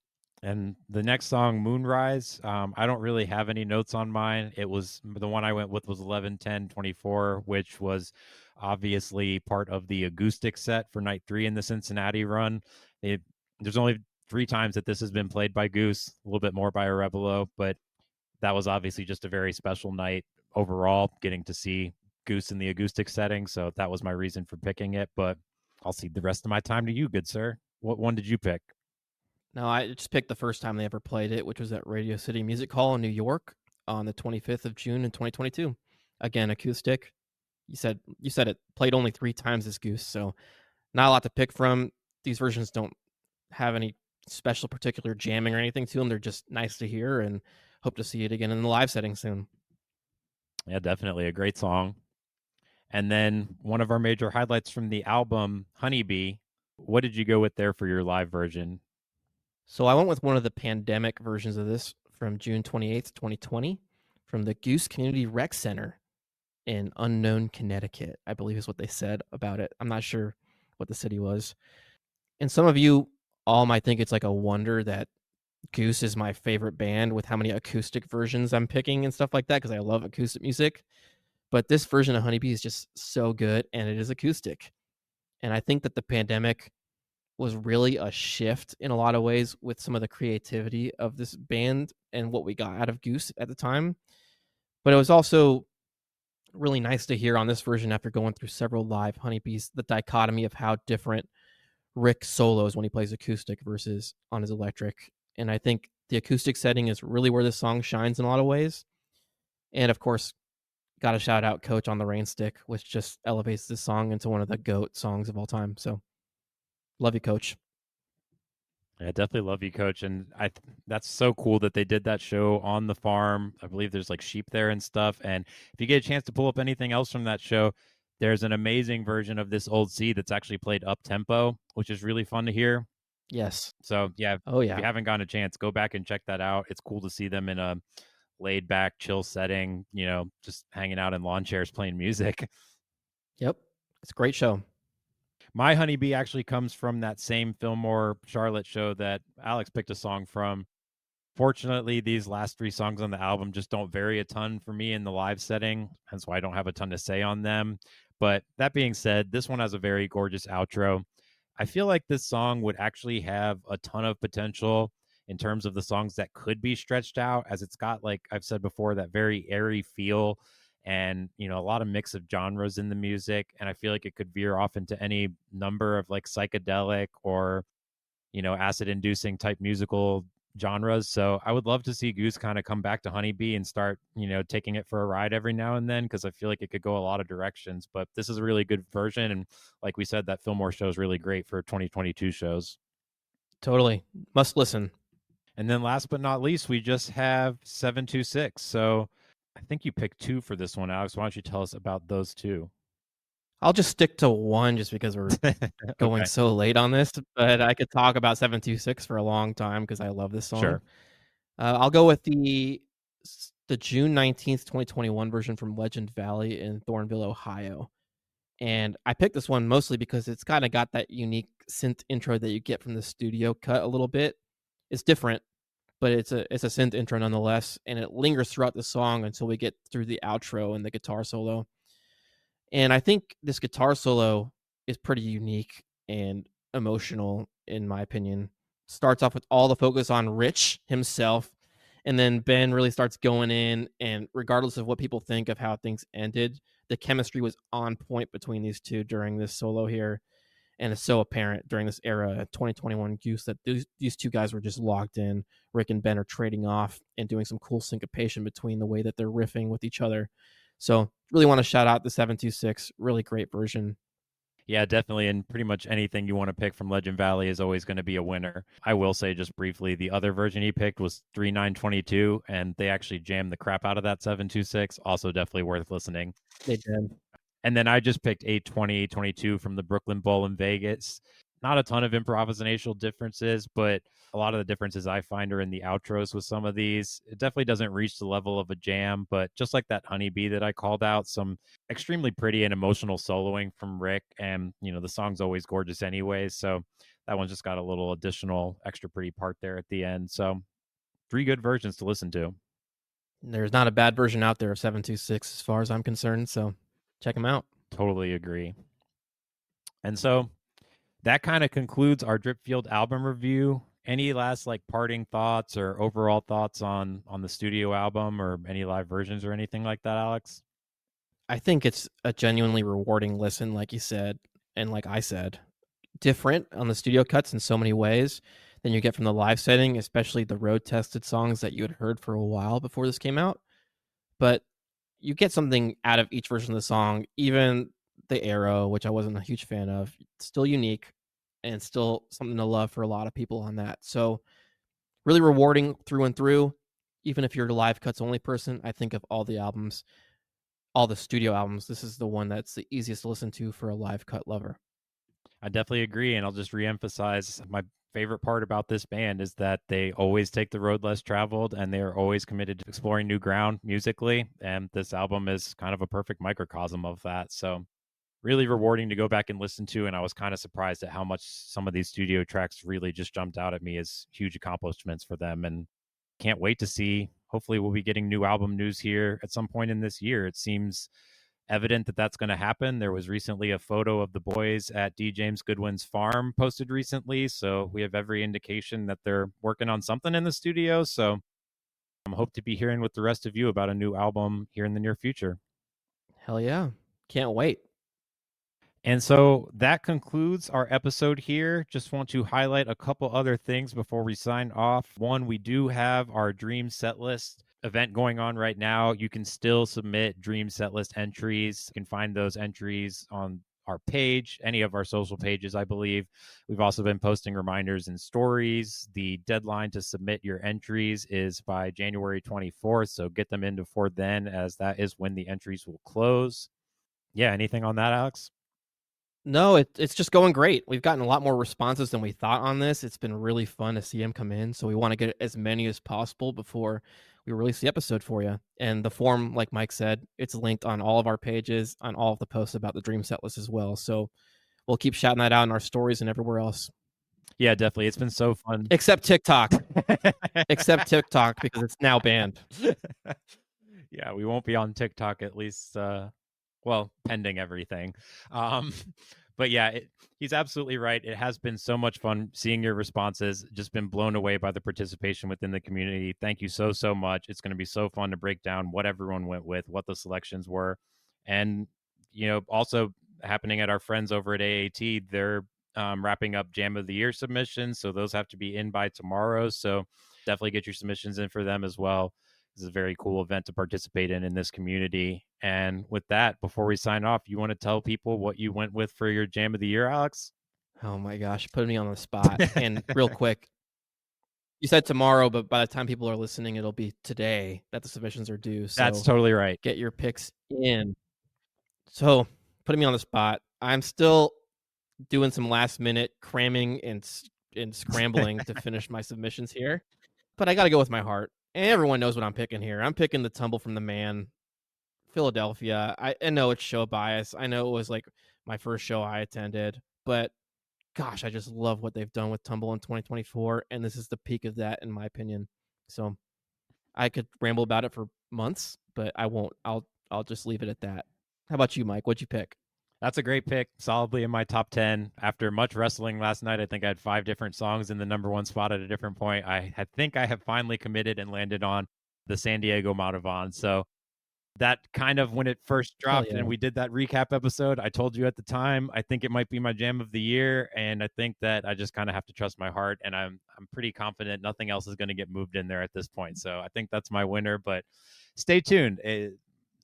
And the next song, Moonrise, I don't really have any notes on mine. It was the one I went with was 11-10-24, which was obviously part of the acoustic set for night 3 in the Cincinnati run. There's only 3 times that this has been played by Goose, a little bit more by Arevalo, but that was obviously just a very special night overall, getting to see Goose in the acoustic setting. So that was my reason for picking it. But I'll cede the rest of my time to you, good sir. What one did you pick? No, I just picked the first time they ever played it, which was at Radio City Music Hall in New York on the 25th of June in 2022. Again, acoustic. You said it played only 3 times this Goose, so not a lot to pick from. These versions don't have any special particular jamming or anything to them. They're just nice to hear, and hope to see it again in the live setting soon. Yeah, definitely a great song. And then one of our major highlights from the album, Honeybee. What did you go with there for your live version? So I went with one of the pandemic versions of this from June 28th, 2020, from the Goose Community Rec Center in Unknown, Connecticut, I believe is what they said about it. I'm not sure what the city was. And some of you all might think it's like a wonder that Goose is my favorite band with how many acoustic versions I'm picking and stuff like that, because I love acoustic music. But this version of Honeybee is just so good, and it is acoustic. And I think that the pandemic was really a shift in a lot of ways with some of the creativity of this band and what we got out of Goose at the time. But it was also really nice to hear on this version, after going through several live Honeybees, the dichotomy of how different Rick solos when he plays acoustic versus on his electric. And I think the acoustic setting is really where this song shines in a lot of ways. And of course, got to shout out Coach on the Rain Stick, which just elevates this song into one of the GOAT songs of all time. So love you, Coach. I definitely love you, Coach, and that's so cool that they did that show on the farm. I believe there's like sheep there and stuff. And if you get a chance to pull up anything else from that show, there's an amazing version of this old C that's actually played up tempo, which is really fun to hear. Yes. So yeah, Oh, if you yeah. haven't gotten a chance, go back and check that out. It's cool to see them in a laid back, chill setting, just hanging out in lawn chairs playing music. Yep. It's a great show. My Honeybee actually comes from that same Fillmore Charlotte show that Alex picked a song from. Fortunately, these last 3 songs on the album just don't vary a ton for me in the live setting. That's why I don't have a ton to say on them. But that being said, this one has a very gorgeous outro. I feel like this song would actually have a ton of potential in terms of the songs that could be stretched out, as it's got, like I've said before, that very airy feel and a lot of mix of genres in the music. And I feel like it could veer off into any number of like psychedelic or acid inducing type musical genres. So I would love to see Goose kind of come back to Honeybee and start taking it for a ride every now and then, because I feel like it could go a lot of directions. But this is a really good version, and like we said, that Fillmore show is really great for 2022 shows. Totally. Must listen. And then last but not least, we just have 726. So I think you picked 2 for this one, Alex. Why don't you tell us about those 2? I'll just stick to one just because we're going Okay. so late on this, but I could talk about 726 for a long time because I love this song. Sure. I'll go with the June 19th, 2021 version from Legend Valley in Thornville, Ohio. And I picked this one mostly because it's kind of got that unique synth intro that you get from the studio cut a little bit. It's different, but it's a synth intro nonetheless, and it lingers throughout the song until we get through the outro and the guitar solo. And I think this guitar solo is pretty unique and emotional, in my opinion. Starts off with all the focus on Rich himself, and then Ben really starts going in. And regardless of what people think of how things ended, the chemistry was on point between these two during this solo here. And it's so apparent during this era, 2021 Goose, that these two guys were just locked in. Rick and Ben are trading off and doing some cool syncopation between the way that they're riffing with each other. So really want to shout out the 726. Really great version. Yeah, definitely. And pretty much anything you want to pick from Legend Valley is always going to be a winner. I will say just briefly, the other version he picked was 3922, and they actually jammed the crap out of that 726. Also, definitely worth listening. They did. And then I just picked 820, 822 from the Brooklyn Bowl in Vegas. Not a ton of improvisational differences, but a lot of the differences I find are in the outros with some of these. It definitely doesn't reach the level of a jam, but just like that Honeybee that I called out, some extremely pretty and emotional soloing from Rick. And, the song's always gorgeous anyways. So that one's just got a little additional extra pretty part there at the end. So 3 good versions to listen to. There's not a bad version out there of 726 as far as I'm concerned. So check them out. Totally agree. And so that kind of concludes our Dripfield album review. Any last parting thoughts or overall thoughts on the studio album or any live versions or anything like that, Alex? I think it's a genuinely rewarding listen, like you said, and like I said, different on the studio cuts in so many ways than you get from the live setting, especially the road tested songs that you had heard for a while before this came out. But you get something out of each version of the song, even the Arrow, which I wasn't a huge fan of, still unique and still something to love for a lot of people on that. So really rewarding through and through. Even if you're a live cuts only person, I think of all the albums, all the studio albums, this is the one that's the easiest to listen to for a live cut lover. I definitely agree. And I'll just reemphasize my favorite part about this band is that they always take the road less traveled and they are always committed to exploring new ground musically. And this album is kind of a perfect microcosm of that. So really rewarding to go back and listen to. And I was kind of surprised at how much some of these studio tracks really just jumped out at me as huge accomplishments for them. And can't wait to see. Hopefully, we'll be getting new album news here at some point in this year. It seems evident that that's going to happen. There was recently a photo of the boys at D. James Goodwin's farm posted recently. So we have every indication that they're working on something in the studio. So I hope to be hearing with the rest of you about a new album here in the near future. Hell yeah. Can't wait. And so that concludes our episode here. Just want to highlight a couple other things before we sign off. One, we do have our Dream Setlist event going on right now. You can still submit Dream Setlist entries. You can find those entries on our page, any of our social pages, I believe. We've also been posting reminders and stories. The deadline to submit your entries is by January 24th, so get them in before then, as that is when the entries will close. Yeah, anything on that, Alex? No, it's just going great. We've gotten a lot more responses than we thought on this. It's been really fun to see them come in. So we want to get as many as possible before we release the episode for you. And the form, like Mike said, it's linked on all of our pages, on all of the posts about the Dream Setlist as well. So we'll keep shouting that out in our stories and everywhere else. Yeah, definitely. It's been so fun. Except TikTok. Except TikTok, because it's now banned. Yeah, we won't be on TikTok at least, pending everything. But yeah, he's absolutely right. It has been so much fun seeing your responses. Just been blown away by the participation within the community. Thank you so much. It's going to be so fun to break down what everyone went with, what the selections were, and also happening at our friends over at AAT. They're wrapping up Jam of the Year submissions, so those have to be in by tomorrow. So definitely get your submissions in for them as well. This is a very cool event to participate in this community. And with that, before we sign off, you want to tell people what you went with for your Jam of the Year, Alex? Oh my gosh, putting me on the spot. And real quick, you said tomorrow, but by the time people are listening, it'll be today that the submissions are due. So That's totally right. get your picks in. So putting me on the spot, I'm still doing some last minute cramming and scrambling to finish my submissions here, but I got to go with my heart. And everyone knows what I'm picking here. I'm picking the Tumble from the Man, Philadelphia. I know it's show bias. I know it was like my first show I attended, but gosh, I just love what they've done with Tumble in 2024, and this is the peak of that, in my opinion. So I could ramble about it for months, but I won't. I'll just leave it at that. How about you, Mike? What'd you pick? That's a great pick. Solidly in my top 10. After much wrestling last night, I think I had 5 different songs in the number one spot at a different point. I think I have finally committed and landed on the San Diego Madhavan. So that kind of when it first Hell dropped yeah. and we did that recap episode, I told you at the time, I think it might be my jam of the year. And I think that I just kind of have to trust my heart. And I'm pretty confident nothing else is going to get moved in there at this point. So I think that's my winner. But stay tuned.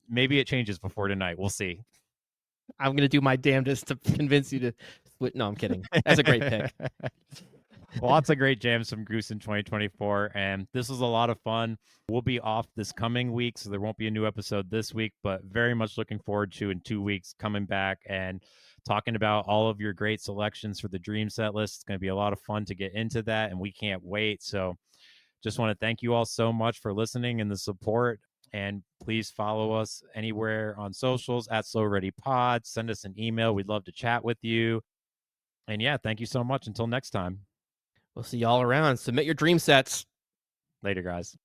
Maybe it changes before tonight. We'll see. I'm gonna do my damnedest to convince you to split. No, I'm kidding. That's a great pick. Lots of great jams from Goose in 2024, and this was a lot of fun. We'll be off this coming week, so there won't be a new episode this week, but very much looking forward to in 2 weeks coming back and talking about all of your great selections for the Dream Set list. It's going to be a lot of fun to get into that, and we can't wait. So just want to thank you all so much for listening and the support. And please follow us anywhere on socials at Slow Ready Pod. Send us an email. We'd love to chat with you. And yeah, thank you so much. Until next time. We'll see y'all around. Submit your dream sets. Later, guys.